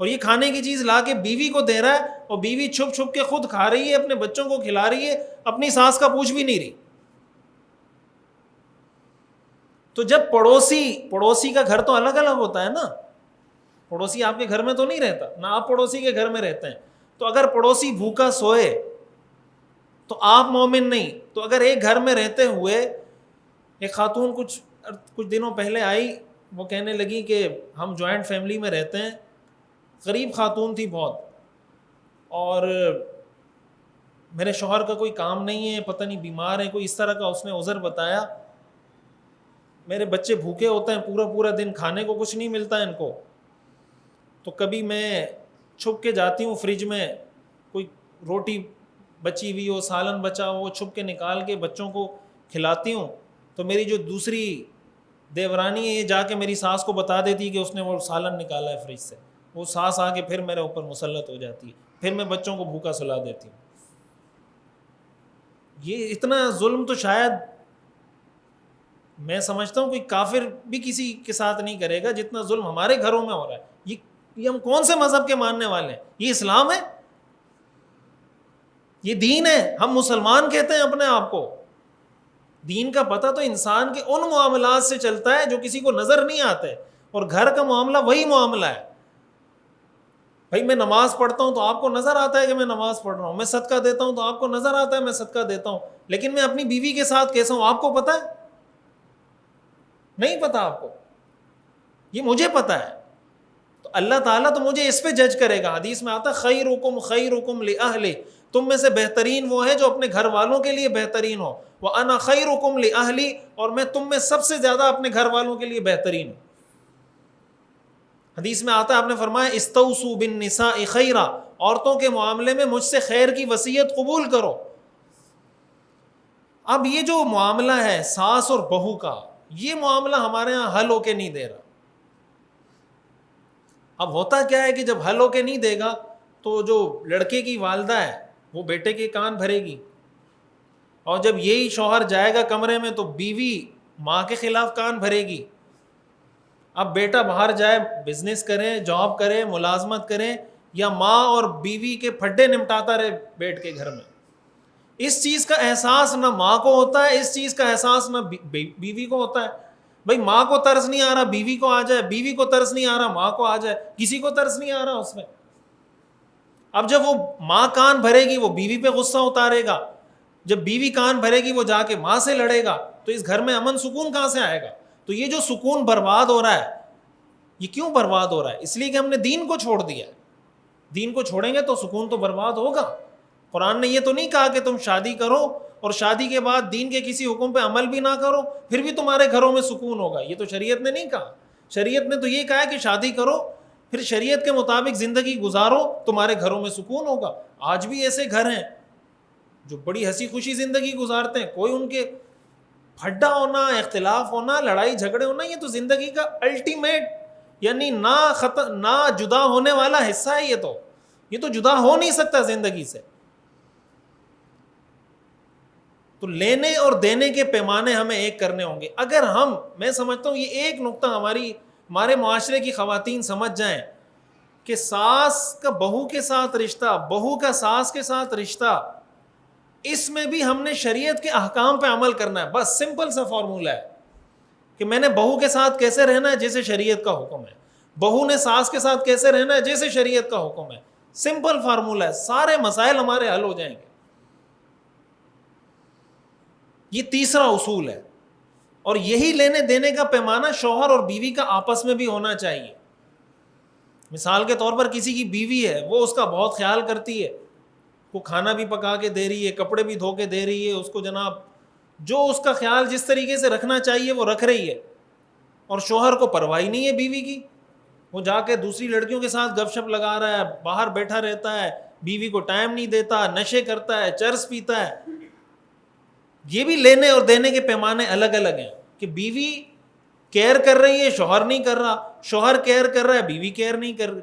اور یہ کھانے کی چیز لا کے بیوی کو دے رہا ہے، اور بیوی چھپ چھپ کے خود کھا رہی ہے، اپنے بچوں کو کھلا رہی ہے، اپنی ساس کا پوچھ بھی نہیں رہی۔ تو جب پڑوسی کا گھر تو الگ الگ ہوتا ہے نا، پڑوسی آپ کے گھر میں تو نہیں رہتا، نہ آپ پڑوسی کے گھر میں رہتے ہیں، تو اگر پڑوسی بھوکا سوئے تو آپ مومن نہیں۔ تو اگر ایک گھر میں رہتے ہوئے ایک خاتون کچھ دنوں پہلے آئی، وہ کہنے لگی کہ ہم جوائنٹ فیملی میں رہتے ہیں، غریب خاتون تھی بہت، اور میرے شوہر کا کوئی کام نہیں ہے، پتہ نہیں بیمار ہے، کوئی اس طرح کا اس نے عذر بتایا، میرے بچے بھوکے ہوتے ہیں پورا پورا دن، کھانے کو کچھ نہیں ملتا ان کو، تو کبھی میں چھپ کے جاتی ہوں فریج میں، کوئی روٹی بچی ہوئی ہو، سالن بچا ہو، وہ چھپ کے نکال کے بچوں کو کھلاتی ہوں، تو میری جو دوسری دیورانی ہے یہ جا کے میری ساس کو بتا دیتی کہ اس نے وہ سالن نکالا ہے فریج سے، وہ ساس آ کے پھر میرے اوپر مسلط ہو جاتی ہے، پھر میں بچوں کو بھوکا سلا دیتی ہوں۔ یہ اتنا ظلم تو شاید میں سمجھتا ہوں کوئی کافر بھی کسی کے ساتھ نہیں کرے گا جتنا ظلم ہمارے گھروں میں ہو رہا ہے۔ یہ ہم کون سے مذہب کے ماننے والے ہیں؟ یہ اسلام ہے؟ یہ دین ہے؟ ہم مسلمان کہتے ہیں اپنے آپ کو۔ دین کا پتہ تو انسان کے ان معاملات سے چلتا ہے جو کسی کو نظر نہیں آتے، اور گھر کا معاملہ وہی معاملہ ہے۔ بھائی میں نماز پڑھتا ہوں تو آپ کو نظر آتا ہے کہ میں نماز پڑھ رہا ہوں، میں صدقہ دیتا ہوں تو آپ کو نظر آتا ہے میں صدقہ دیتا ہوں، لیکن میں اپنی بیوی کے ساتھ کیسا ہوں آپ کو پتہ ہے؟ نہیں پتہ آپ کو، یہ مجھے پتہ ہے۔ تو اللہ تعالیٰ تو مجھے اس پہ جج کرے گا۔ حدیث میں آتا ہے خیرکم خیرکم لأہلہ، تم میں سے بہترین وہ ہے جو اپنے گھر والوں کے لیے بہترین ہو، وَأَنَا خَيْرُكُمْ لِأَهْلِي، اور میں تم میں سب سے زیادہ اپنے گھر والوں کے لیے بہترین ہوں۔ حدیث میں آتا ہے آپ نے فرمایا استوصوا بالنساء خیرا، عورتوں کے معاملے میں مجھ سے خیر کی وصیت قبول کرو۔ اب یہ جو معاملہ ہے ساس اور بہو کا، یہ معاملہ ہمارے ہاں حل ہو کے نہیں دے رہا۔ اب ہوتا کیا ہے کہ جب حل ہو کے نہیں دے گا تو جو لڑکے کی والدہ ہے وہ بیٹے کے کان بھرے گی، اور جب یہی شوہر جائے گا کمرے میں تو بیوی ماں کے خلاف کان بھرے گی۔ اب بیٹا باہر جائے، بزنس کرے، جاب کرے، ملازمت کرے، یا ماں اور بیوی کے پھڈے نمٹاتا رہے بیٹھ کے گھر میں، اس چیز کا احساس نہ ماں کو ہوتا ہے، اس چیز کا احساس نہ بیوی کو ہوتا ہے۔ بھائی ماں کو ترس نہیں آ رہا بیوی کو آ جائے، بیوی کو ترس نہیں آ رہا ماں کو آ جائے، کسی کو ترس نہیں آ رہا اس میں۔ اب جب وہ ماں کان بھرے گی وہ بیوی پہ غصہ اتارے گا، جب بیوی کان بھرے گی وہ جا کے ماں سے لڑے گا، تو اس گھر میں امن سکون کہاں سے آئے گا؟ تو یہ جو سکون برباد ہو رہا ہے، یہ کیوں برباد ہو رہا ہے؟ اس لیے کہ ہم نے دین کو چھوڑ دیا ہے۔ دین کو چھوڑیں گے تو سکون تو برباد ہوگا۔ قرآن نے یہ تو نہیں کہا کہ تم شادی کرو اور شادی کے بعد دین کے کسی حکم پہ عمل بھی نہ کرو پھر بھی تمہارے گھروں میں سکون ہوگا، یہ تو شریعت نے نہیں کہا۔ شریعت نے تو یہ کہا کہ شادی کرو پھر شریعت کے مطابق زندگی گزارو، تمہارے گھروں میں سکون ہوگا۔ آج بھی ایسے گھر ہیں جو بڑی ہنسی خوشی زندگی گزارتے ہیں، کوئی ان کے پھڈا ہونا، اختلاف ہونا، لڑائی جھگڑے ہونا، یہ تو زندگی کا الٹیمیٹ یعنی نہ جدا ہونے والا حصہ ہے۔ یہ تو جدا ہو نہیں سکتا زندگی سے۔ تو لینے اور دینے کے پیمانے ہمیں ایک کرنے ہوں گے۔ اگر میں سمجھتا ہوں یہ ایک نقطہ ہمارے معاشرے کی خواتین سمجھ جائیں کہ ساس کا بہو کے ساتھ رشتہ، بہو کا ساس کے ساتھ رشتہ، اس میں بھی ہم نے شریعت کے احکام پہ عمل کرنا ہے۔ بس سمپل سا فارمولہ ہے کہ میں نے بہو کے ساتھ کیسے رہنا ہے جیسے شریعت کا حکم ہے، بہو نے ساس کے ساتھ کیسے رہنا ہے جیسے شریعت کا حکم ہے۔ سمپل فارمولہ ہے، سارے مسائل ہمارے حل ہو جائیں گے۔ یہ تیسرا اصول ہے، اور یہی لینے دینے کا پیمانہ شوہر اور بیوی کا آپس میں بھی ہونا چاہیے۔ مثال کے طور پر کسی کی بیوی ہے، وہ اس کا بہت خیال کرتی ہے، وہ کھانا بھی پکا کے دے رہی ہے، کپڑے بھی دھو کے دے رہی ہے، اس کو جناب جو اس کا خیال جس طریقے سے رکھنا چاہیے وہ رکھ رہی ہے، اور شوہر کو پرواہ نہیں ہے بیوی کی، وہ جا کے دوسری لڑکیوں کے ساتھ گپ شپ لگا رہا ہے، باہر بیٹھا رہتا ہے، بیوی کو ٹائم نہیں دیتا، نشے کرتا ہے، چرس پیتا ہے۔ یہ بھی لینے اور دینے کے پیمانے الگ الگ ہیں کہ بیوی کیئر کر رہی ہے، شوہر نہیں کر رہا، شوہر کیئر کر رہا ہے، بیوی کیئر نہیں کر رہی۔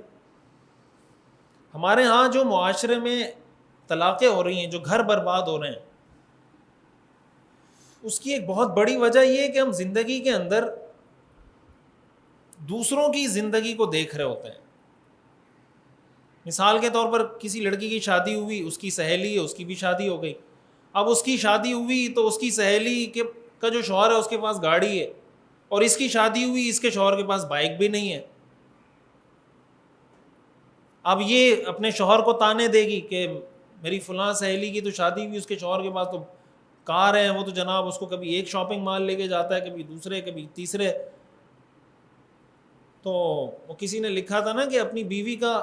ہمارے ہاں جو معاشرے میں طلاقیں ہو رہی ہیں، جو گھر برباد ہو رہے ہیں، اس کی ایک بہت بڑی وجہ یہ ہے کہ ہم زندگی کے اندر دوسروں کی زندگی کو دیکھ رہے ہوتے ہیں. مثال کے طور پر کسی لڑکی کی شادی ہوئی، اس کی سہیلی ہے، اس کی بھی شادی ہو گئی. اب اس کی شادی ہوئی تو اس کی سہیلی کا جو شوہر ہے اس کے پاس گاڑی ہے، اور اس کی شادی ہوئی، اس کے شوہر کے پاس بائک بھی نہیں ہے. اب یہ اپنے شوہر کو تانے دے گی کہ میری فلاں سہیلی کی تو شادی ہوئی، اس کے شوہر کے پاس تو کار ہے، وہ تو جناب اس کو کبھی ایک شاپنگ مال لے کے جاتا ہے، کبھی دوسرے، کبھی تیسرے. تو وہ کسی نے لکھا تھا نا کہ اپنی بیوی کا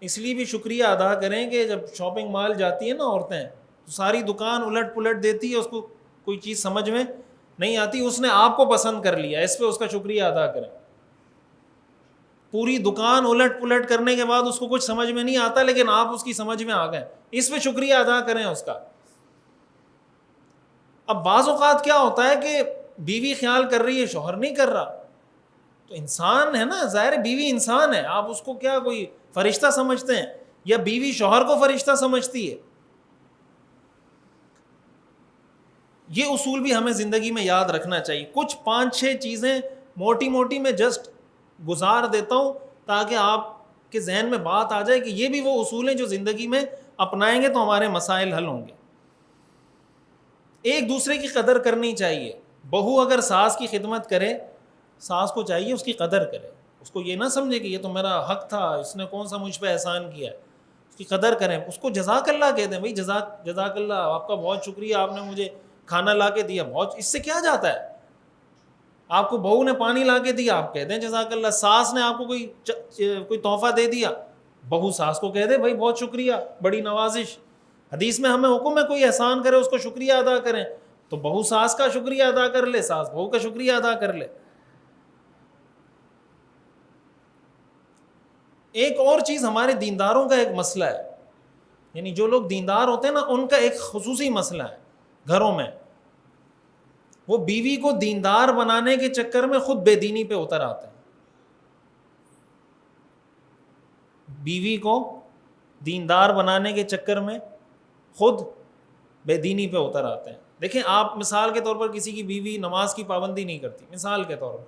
اس لیے بھی شکریہ ادا کریں کہ جب شاپنگ مال جاتی ہیں نا عورتیں، تو ساری دکان الٹ پلٹ دیتی ہے، اس کو کوئی چیز سمجھ میں نہیں آتی، اس نے آپ کو پسند کر لیا، اس پہ اس کا شکریہ ادا کریں. پوری دکان الٹ پلٹ کرنے کے بعد اس کو کچھ سمجھ میں نہیں آتا، لیکن آپ اس کی سمجھ میں آ گئے، اس پہ شکریہ ادا کریں اس کا. اب بعض اوقات کیا ہوتا ہے کہ بیوی خیال کر رہی ہے، شوہر نہیں کر رہا، تو انسان ہے نا، ظاہر ہے بیوی انسان ہے، آپ اس کو کیا کوئی فرشتہ سمجھتے ہیں، یا بیوی شوہر کو فرشتہ سمجھتی ہے؟ یہ اصول بھی ہمیں زندگی میں یاد رکھنا چاہیے. کچھ 5-6 چیزیں موٹی موٹی میں جسٹ گزار دیتا ہوں تاکہ آپ کے ذہن میں بات آ جائے کہ یہ بھی وہ اصول ہیں جو زندگی میں اپنائیں گے تو ہمارے مسائل حل ہوں گے. ایک دوسرے کی قدر کرنی چاہیے. بہو اگر ساس کی خدمت کرے، ساس کو چاہیے اس کی قدر کرے، اس کو یہ نہ سمجھے کہ یہ تو میرا حق تھا، اس نے کون سا مجھ پہ احسان کیا ہے. اس کی قدر کریں، اس کو جزاک اللہ کہہ دیں، بھائی جزاک اللہ، آپ کا بہت شکریہ، آپ نے مجھے کھانا لا کے دیا، بہت، اس سے کیا جاتا ہے. آپ کو بہو نے پانی لا کے دیا، آپ کہہ دیں جزاک اللہ. ساس نے آپ کو کوئی تحفہ دے دیا، بہو ساس کو کہہ دے بھائی بہت شکریہ، بڑی نوازش. حدیث میں ہمیں حکم ہے کوئی احسان کرے اس کو شکریہ ادا کریں، تو بہو ساس کا شکریہ ادا کر لے، ساس بہو کا شکریہ ادا کر لے. ایک اور چیز ہمارے دینداروں کا ایک مسئلہ ہے، یعنی جو لوگ دیندار ہوتے ہیں نا، ان کا ایک خصوصی مسئلہ ہے گھروں میں. وہ بیوی کو دیندار بنانے کے چکر میں خود بے دینی پہ اتر آتے ہیں. بیوی کو دیندار بنانے کے چکر میں خود بے دینی پہ اتر آتے ہیں. دیکھیں آپ مثال کے طور پر کسی کی بیوی نماز کی پابندی نہیں کرتی، مثال کے طور پر،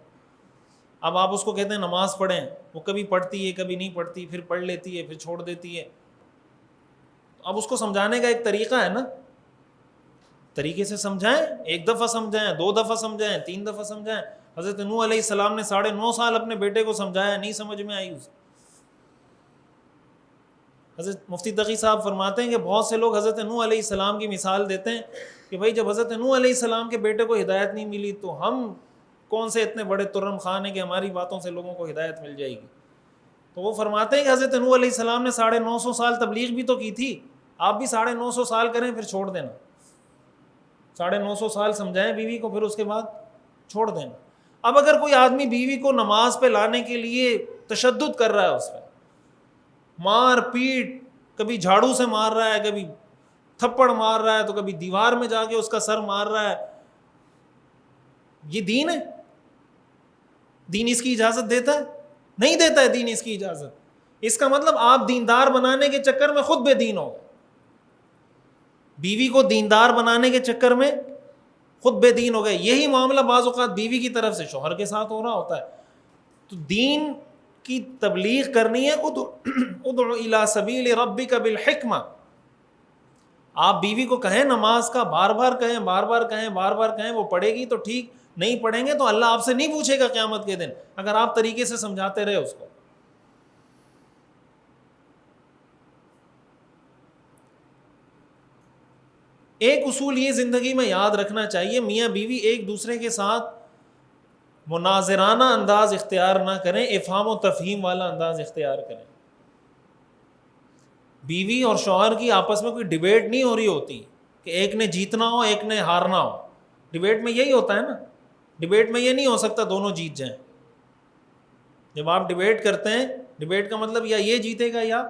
اب آپ اس کو کہتے ہیں نماز پڑھیں، وہ کبھی پڑھتی ہے کبھی نہیں پڑھتی، پھر پڑھ لیتی ہے پھر چھوڑ دیتی ہے. اب اس کو سمجھانے کا ایک طریقہ ہے نا، طریقے سے سمجھائیں، 1 دفعہ سمجھائیں، 2 دفعہ سمجھائیں، 3 دفعہ سمجھائیں. حضرت نوح علیہ السلام نے 9.5 سال اپنے بیٹے کو سمجھایا، نہیں سمجھ میں آئی اسے. حضرت مفتی تقی صاحب فرماتے ہیں کہ بہت سے لوگ حضرت نوح علیہ السلام کی مثال دیتے ہیں کہ بھائی جب حضرت نوح علیہ السلام کے بیٹے کو ہدایت نہیں ملی تو ہم کون سے اتنے بڑے ترم خان ہیں کہ ہماری باتوں سے لوگوں کو ہدایت مل جائے گی. تو وہ فرماتے ہیں کہ حضرت نوح علیہ السلام نے 950 سال تبلیغ بھی تو کی تھی، آپ بھی 950 سال کریں پھر چھوڑ دینا. 950 سال سمجھائیں بیوی کو، پھر اس کے بعد چھوڑ دینا. اب اگر کوئی آدمی بیوی کو نماز پہ لانے کے لیے تشدد کر رہا ہے، اس پہ مار پیٹ، کبھی جھاڑو سے مار رہا ہے، کبھی تھپڑ مار رہا ہے، تو کبھی دیوار میں جا کے اس کا سر مار رہا ہے، یہ دین ہے؟ دین اس کی اجازت دیتا ہے؟ نہیں دیتا ہے دین اس کی اجازت. اس کا مطلب آپ دیندار بنانے کے چکر میں خود بے دین ہو گئے. بیوی کو دیندار بنانے کے چکر میں خود بے دین ہو گئے. یہی معاملہ بعض اوقات بیوی کی طرف سے شوہر کے ساتھ ہو رہا ہوتا ہے. تو دین کی تبلیغ کرنی ہے، ادعو الی سبیل ربک بالحکمہ. آپ بیوی کو کہیں نماز کا، بار بار کہیں، بار بار کہیں، بار بار کہیں، وہ پڑھے گی تو ٹھیک، نہیں پڑھیں گے تو اللہ آپ سے نہیں پوچھے گا قیامت کے دن اگر آپ طریقے سے سمجھاتے رہے اس کو. ایک اصول یہ زندگی میں یاد رکھنا چاہیے، میاں بیوی ایک دوسرے کے ساتھ مناظرانہ انداز اختیار نہ کریں، افہام و تفہیم والا انداز اختیار کریں. بیوی اور شوہر کی آپس میں کوئی ڈیبیٹ نہیں ہو رہی ہوتی کہ ایک نے جیتنا ہو ایک نے ہارنا ہو. ڈیبیٹ میں یہی ہوتا ہے نا، ڈیبیٹ میں یہ نہیں ہو سکتا دونوں جیت جائیں. جب آپ ڈیبیٹ کرتے ہیں، ڈیبیٹ کا مطلب یا یہ جیتے گا، یا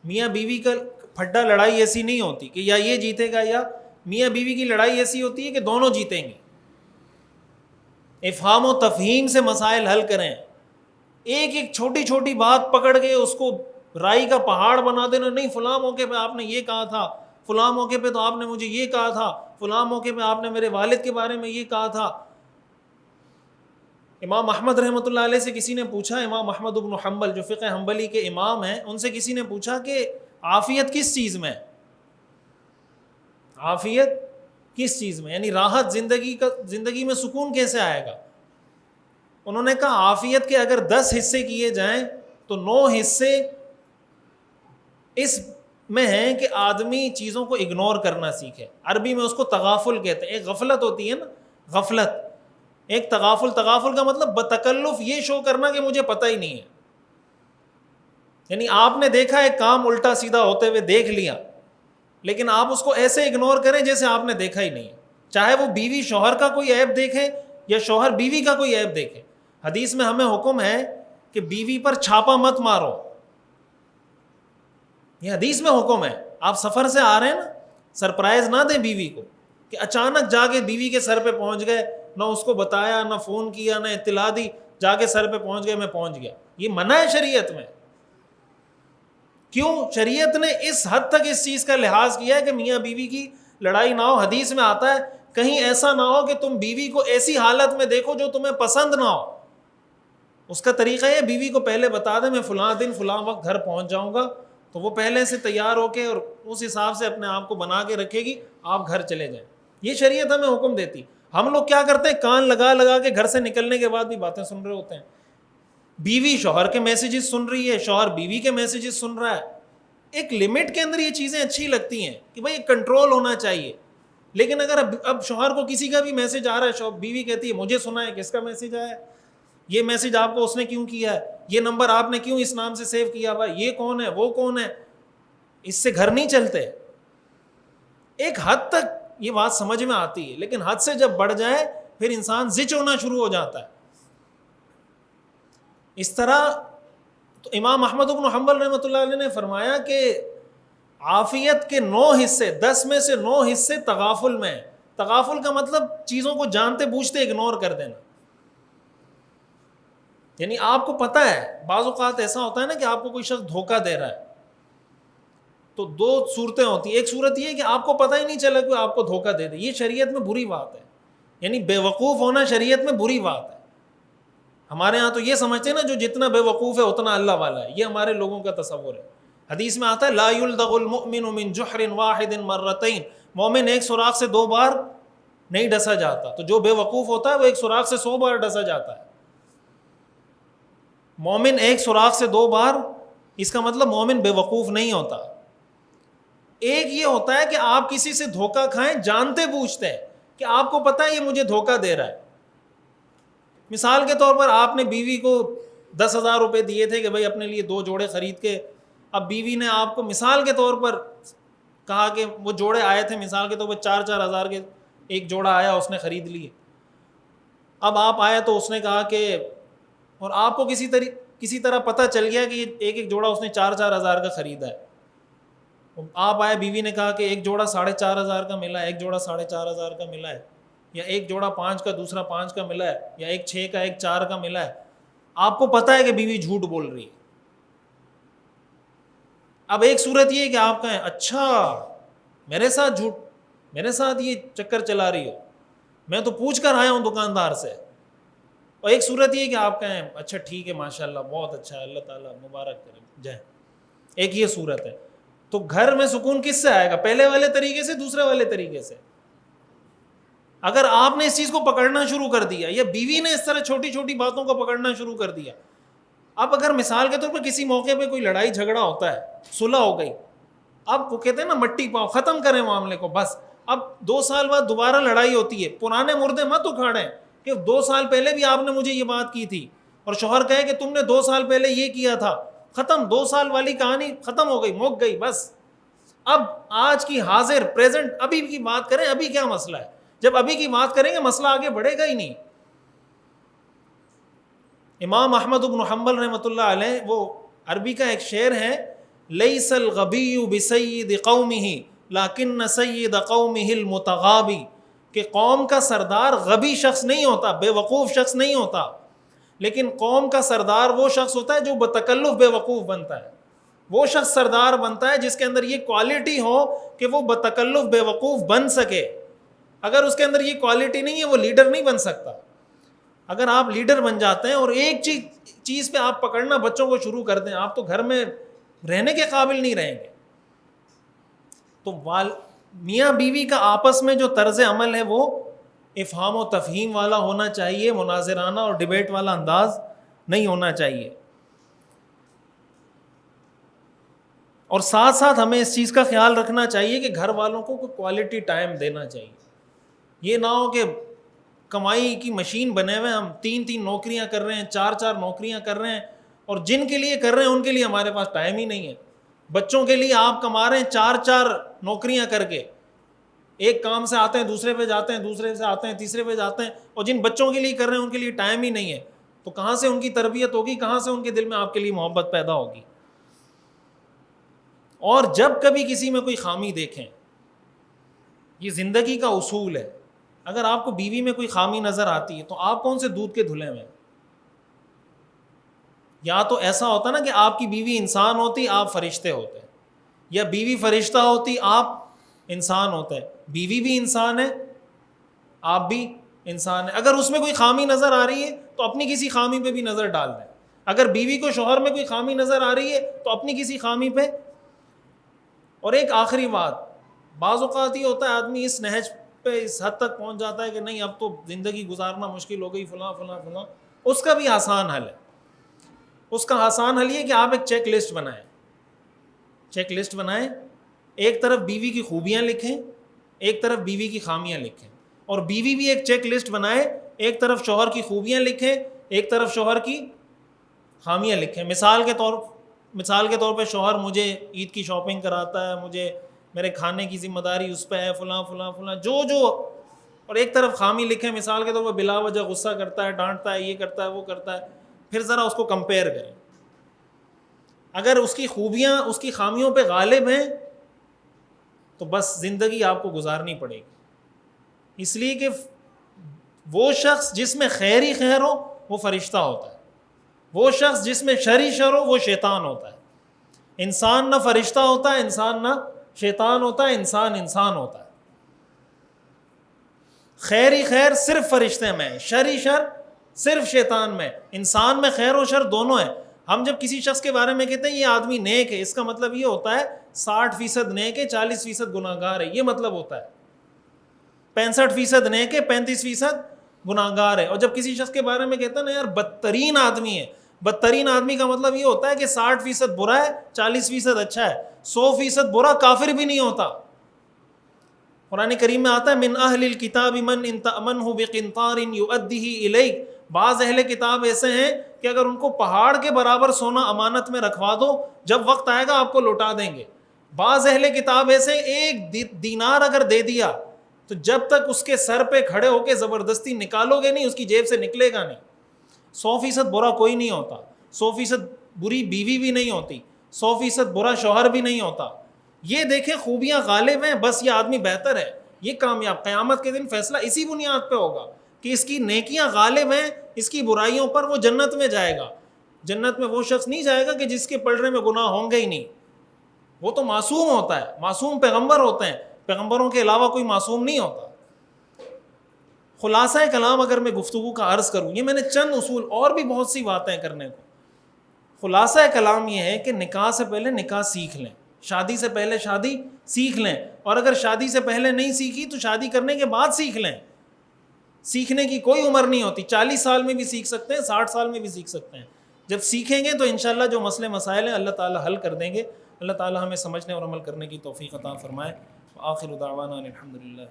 میاں بیوی کا پھڈا لڑائی ایسی نہیں ہوتی کہ یا یہ جیتے گا، یا میاں بیوی کی لڑائی ایسی ہوتی ہے کہ دونوں جیتیں گے. افہام و تفہیم سے مسائل حل کریں. ایک ایک چھوٹی چھوٹی بات پکڑ کے اس کو رائی کا پہاڑ بنا دینا، نہیں فلاں موقع پہ آپ نے یہ کہا تھا، فلاں موقع پہ تو آپ نے مجھے یہ کہا تھا، فلاں موقع پہ آپ نے میرے والد کے بارے میں یہ کہا تھا. امام احمد رحمۃ اللہ علیہ سے کسی نے پوچھا، امام احمد بن حنبل جو فقہ حنبلی کے امام ہیں، ان سے کسی نے پوچھا کہ عافیت کس چیز میں، عافیت کس چیز میں، یعنی راحت زندگی میں سکون کیسے آئے گا؟ انہوں نے کہا عافیت کے اگر 10 حصے کیے جائیں تو 9 حصے اس میں ہیں کہ آدمی چیزوں کو اگنور کرنا سیکھے. عربی میں اس کو تغافل کہتے ہیں. ایک غفلت ہوتی ہے نا، غفلت، ایک تغافل کا مطلب بتکلف یہ شو کرنا کہ مجھے پتہ ہی نہیں ہے. یعنی آپ نے دیکھا ایک کام الٹا سیدھا ہوتے ہوئے دیکھ لیا، لیکن آپ اس کو ایسے اگنور کریں جیسے آپ نے دیکھا ہی نہیں ہے، چاہے وہ بیوی شوہر کا کوئی عیب دیکھے یا شوہر بیوی کا کوئی عیب دیکھے. حدیث میں ہمیں حکم ہے کہ بیوی پر چھاپا مت مارو، یہ حدیث میں حکم ہے. آپ سفر سے آ رہے ہیں نا، سرپرائز نہ دیں بیوی کو کہ اچانک جا کے بیوی کے سر پہ پہنچ گئے، نہ اس کو بتایا، نہ فون کیا، نہ اطلاع دی، جا کے سر پہ پہنچ گئے میں پہنچ گیا. یہ منع ہے شریعت میں. کیوں؟ شریعت نے اس حد تک اس چیز کا لحاظ کیا ہے کہ میاں بیوی کی لڑائی نہ ہو. حدیث میں آتا ہے کہیں ایسا نہ ہو کہ تم بیوی کو ایسی حالت میں دیکھو جو تمہیں پسند نہ ہو. اس کا طریقہ ہے بیوی کو پہلے بتا دیں میں فلاں دن فلاں وقت گھر پہنچ جاؤں گا، تو وہ پہلے سے تیار ہو کے اور اس حساب سے اپنے آپ کو بنا کے رکھے گی، آپ گھر چلے جائیں. یہ شریعت ہمیں حکم دیتی. ہم لوگ کیا کرتے ہیں، کان لگا کے گھر سے نکلنے کے بعد بھی باتیں سن رہے ہوتے ہیں. بیوی شوہر کے میسیجز سن رہی ہے، شوہر بیوی کے میسیجز سن رہا ہے. ایک لمٹ کے اندر یہ چیزیں اچھی لگتی ہیں کہ بھائی کنٹرول ہونا چاہیے. لیکن اگر اب شوہر کو کسی کا بھی میسج آ رہا ہے، بیوی کہتی ہے مجھے سنا ہے کس کا میسج آیا ہے، یہ میسج آپ کو اس نے کیوں کیا ہے، یہ نمبر آپ نے کیوں اس نام سے سیو کیا ہوا، یہ کون ہے، وہ کون ہے. اس سے گھر نہیں چلتے. ایک حد تک یہ بات سمجھ میں آتی ہے، لیکن حد سے جب بڑھ جائے پھر انسان زچ ہونا شروع ہو جاتا ہے. اس طرح تو امام احمد بن حنبل رحمۃ اللہ علیہ نے فرمایا کہ عافیت کے 9 حصے، 10 میں سے 9 حصے تغافل میں. تغافل کا مطلب چیزوں کو جانتے بوجھتے اگنور کر دینا. یعنی آپ کو پتہ ہے، بعض اوقات ایسا ہوتا ہے نا کہ آپ کو کوئی شخص دھوکہ دے رہا ہے، تو 2 صورتیں ہوتی ہیں. ایک صورت یہ ہے کہ آپ کو پتہ ہی نہیں چلا کہ آپ کو دھوکہ دے دے. یہ شریعت میں بری بات ہے، یعنی بے وقوف ہونا شریعت میں بری بات ہے. ہمارے ہاں تو یہ سمجھتے ہیں نا جو جتنا بے وقوف ہے اتنا اللہ والا ہے. یہ ہمارے لوگوں کا تصور ہے. حدیث میں آتا ہے لا یلدغ المؤمن من جحر واحد مرتين، مومن ایک سوراخ سے 2 بار نہیں ڈسا جاتا. تو جو بے وقوف ہوتا ہے وہ ایک سوراخ سے 100 بار ڈسا جاتا ہے. مومن ایک سوراخ سے 2 بار، اس کا مطلب مومن بے وقوف نہیں ہوتا. ایک یہ ہوتا ہے کہ آپ کسی سے دھوکہ کھائیں جانتے بوجھتے ہیں کہ آپ کو پتہ ہے یہ مجھے دھوکہ دے رہا ہے. مثال کے طور پر آپ نے بیوی کو 10,000 روپے دیے تھے کہ بھائی اپنے لیے 2 جوڑے خرید کے، اب بیوی نے آپ کو مثال کے طور پر کہا کہ وہ جوڑے آئے تھے مثال کے طور پر 4-4 ہزار کے ایک جوڑا آیا، اس نے خرید لیے. اب آپ آئے تو اس نے کہا کہ، اور آپ کو کسی طرح پتہ چل گیا کہ یہ ایک جوڑا اس نے 4-4 ہزار کا خریدا ہے. آپ آئے، بیوی نے کہا کہ ایک جوڑا 4,500 کا ملا ہے، ایک جوڑا 4,500 کا ملا ہے، یا ایک جوڑا 5 کا دوسرا 5 کا ملا ہے، یا ایک 6 کا ایک 4 کا ملا ہے. آپ کو پتہ ہے کہ بیوی جھوٹ بول رہی ہے. اب ایک صورت یہ ہے کہ آپ کہیں اچھا میرے ساتھ یہ چکر چلا رہی ہو، میں تو پوچھ کر آیا ہوں دکاندار سے. اور ایک صورت یہ کہ آپ کہیں اچھا ٹھیک ہے ماشاءاللہ بہت اچھا ہے، اللہ تعالیٰ مبارک کرے جائیں. ایک یہ صورت ہے. تو گھر میں سکون کس سے آئے گا، پہلے والے طریقے سے، دوسرے والے طریقے سے؟ اگر آپ نے اس چیز کو پکڑنا شروع کر دیا یا بیوی نے اس طرح چھوٹی چھوٹی باتوں کو پکڑنا شروع کر دیا. اب اگر مثال کے طور پر کسی موقع پہ کوئی لڑائی جھگڑا ہوتا ہے، صلح ہو گئی، اب وہ کہتے ہیں نا مٹی پاؤ، ختم کریں معاملے کو بس. اب 2 سال بعد دوبارہ لڑائی ہوتی ہے، پرانے مردے مت اکھاڑیں کہ 2 سال پہلے بھی آپ نے مجھے یہ بات کی تھی، اور شوہر کہے کہ تم نے 2 سال پہلے یہ کیا تھا. ختم، 2 سال والی کہانی ختم ہو گئی، مک گئی بس. اب آج کی حاضر پریزنٹ ابھی کی بات کریں. ابھی کیا مسئلہ ہے؟ جب ابھی کی بات کریں گے مسئلہ آگے بڑھے گا ہی نہیں. امام احمد بن حنبل رحمۃ اللہ علیہ، وہ عربی کا ایک شعر ہے، لیس الغبی بسید قومہ لکن سید قومہ المتغابی، کہ قوم کا سردار غبی شخص نہیں ہوتا، بے وقوف شخص نہیں ہوتا، لیکن قوم کا سردار وہ شخص ہوتا ہے جو بتکلف بے وقوف بنتا ہے. وہ شخص سردار بنتا ہے جس کے اندر یہ کوالٹی ہو کہ وہ بتکلف بے وقوف بن سکے. اگر اس کے اندر یہ کوالٹی نہیں ہے وہ لیڈر نہیں بن سکتا. اگر آپ لیڈر بن جاتے ہیں اور ایک چیز پہ آپ پکڑنا بچوں کو شروع کر دیں, آپ تو گھر میں رہنے کے قابل نہیں رہیں گے. تو میاں بیوی کا آپس میں جو طرز عمل ہے وہ افہام و تفہیم والا ہونا چاہیے, مناظرانہ اور ڈیبیٹ والا انداز نہیں ہونا چاہیے. اور ساتھ ساتھ ہمیں اس چیز کا خیال رکھنا چاہیے کہ گھر والوں کو کوئی کوالٹی ٹائم دینا چاہیے. یہ نہ ہو کہ کمائی کی مشین بنے ہوئے ہم 3 نوکریاں کر رہے ہیں, 4 نوکریاں کر رہے ہیں, اور جن کے لیے کر رہے ہیں ان کے لیے ہمارے پاس ٹائم ہی نہیں ہے. بچوں کے لیے آپ کما رہے ہیں 4 نوکریاں کر کے, ایک کام سے آتے ہیں دوسرے پہ جاتے ہیں, دوسرے سے آتے ہیں تیسرے پہ جاتے ہیں, اور جن بچوں کے لیے کر رہے ہیں ان کے لیے ٹائم ہی نہیں ہے. تو کہاں سے ان کی تربیت ہوگی, کہاں سے ان کے دل میں آپ کے لیے محبت پیدا ہوگی. اور جب کبھی کسی میں کوئی خامی دیکھیں, یہ زندگی کا اصول ہے, اگر آپ کو بیوی میں کوئی خامی نظر آتی ہے تو آپ کون سے دودھ کے دھلے ہوئے ہیں. یا تو ایسا ہوتا نا کہ آپ کی بیوی انسان ہوتی آپ فرشتے ہوتے, یا بیوی فرشتہ ہوتی آپ انسان ہوتے. بیوی بھی انسان ہے, آپ بھی انسان ہے. اگر اس میں کوئی خامی نظر آ رہی ہے تو اپنی کسی خامی پہ بھی نظر ڈال دیں. اگر بیوی کو شوہر میں کوئی خامی نظر آ رہی ہے تو اپنی کسی خامی پہ. اور ایک آخری بات, بعض اوقات یہ ہوتا ہے آدمی اس نہج پہ اس حد تک پہنچ جاتا ہے کہ نہیں اب تو زندگی گزارنا مشکل ہو گئی, فلاں فلاں فلاں. اس کا بھی آسان حل ہے. اس کا آسان حل یہ کہ آپ ایک چیک لسٹ بنائیں. چیک لسٹ بنائیں, ایک طرف بیوی کی خوبیاں لکھیں, ایک طرف بیوی کی خامیاں لکھیں. اور بیوی بھی ایک چیک لسٹ بنائے, ایک طرف شوہر کی خوبیاں لکھیں, ایک طرف شوہر کی خامیاں لکھیں. مثال کے طور پہ شوہر مجھے عید کی شاپنگ کراتا ہے, مجھے میرے کھانے کی ذمہ داری اس پہ ہے, فلاں فلاں فلاں جو. اور ایک طرف خامی لکھیں, مثال کے طور پہ بلا وجہ غصہ کرتا ہے, ڈانٹتا ہے, یہ کرتا ہے وہ کرتا ہے. پھر ذرا اس کو کمپیئر کریں. اگر اس کی خوبیاں اس کی خامیوں پہ غالب ہیں تو بس زندگی آپ کو گزارنی پڑے گی. اس لیے کہ وہ شخص جس میں خیر ہی خیر ہو وہ فرشتہ ہوتا ہے, وہ شخص جس میں شر ہی شر ہو وہ شیطان ہوتا ہے. انسان نہ فرشتہ ہوتا ہے, انسان نہ شیطان ہوتا ہے, انسان انسان ہوتا ہے. خیر ہی خیر صرف فرشتے میں, شر ہی شر صرف شیطان میں. انسان میں خیر و شر دونوں ہیں. ہم جب کسی شخص کے بارے میں کہتے ہیں یہ آدمی نیک ہے, اس کا مطلب یہ ہوتا ہے 60% نیک ہے, 40% گناہگار ہے, یہ مطلب ہوتا ہے. 65% نیک ہے, 35% گناہگار ہے. اور جب کسی شخص کے بارے میں کہتے ہیں نا یار بدترین آدمی ہے, بدترین آدمی کا مطلب یہ ہوتا ہے کہ 60% برا ہے, 40% اچھا ہے, 100% برا کافر بھی نہیں ہوتا. قرآن کریم میں آتا ہے من اہل الکتاب من ان تأمنہ بقنطار یؤدیہ الیک. بعض اہل کتاب ایسے ہیں کہ اگر ان کو پہاڑ کے برابر سونا امانت میں رکھوا دو, جب وقت آئے گا آپ کو لوٹا دیں گے. بعض اہل کتاب ایسے ایک دینار اگر دے دیا تو جب تک اس کے سر پہ کھڑے ہو کے زبردستی نکالو گے نہیں اس کی جیب سے نکلے گا نہیں. 100% برا کوئی نہیں ہوتا, 100% بری بیوی بھی نہیں ہوتی, 100% برا شوہر بھی نہیں ہوتا. یہ دیکھیں خوبیاں غالب ہیں, بس یہ آدمی بہتر ہے, یہ کامیاب. قیامت کے دن فیصلہ اسی بنیاد پہ ہوگا کہ اس کی نیکیاں غالب ہیں, اس کی برائیوں پر, وہ جنت میں جائے گا. جنت میں وہ شخص نہیں جائے گا کہ جس کے پلڑے میں گناہ ہوں گے ہی نہیں. وہ تو معصوم ہوتا ہے, معصوم پیغمبر ہوتے ہیں, پیغمبروں کے علاوہ کوئی معصوم نہیں ہوتا. خلاصہ کلام اگر میں گفتگو کا عرض کروں, یہ میں نے چند اصول, اور بھی بہت سی باتیں کرنے کو. خلاصہ کلام یہ ہے کہ نکاح سے پہلے نکاح سیکھ لیں, شادی سے پہلے شادی سیکھ لیں, اور اگر شادی سے پہلے نہیں سیکھی تو شادی کرنے کے بعد سیکھ لیں. سیکھنے کی کوئی عمر نہیں ہوتی, 40 سال میں بھی سیکھ سکتے ہیں, 60 سال میں بھی سیکھ سکتے ہیں. جب سیکھیں گے تو انشاءاللہ جو مسئلے مسائل ہیں اللہ تعالی حل کر دیں گے. اللہ تعالی ہمیں سمجھنے اور عمل کرنے کی توفیق عطا فرمائے. آخر دعوانا الحمدللہ.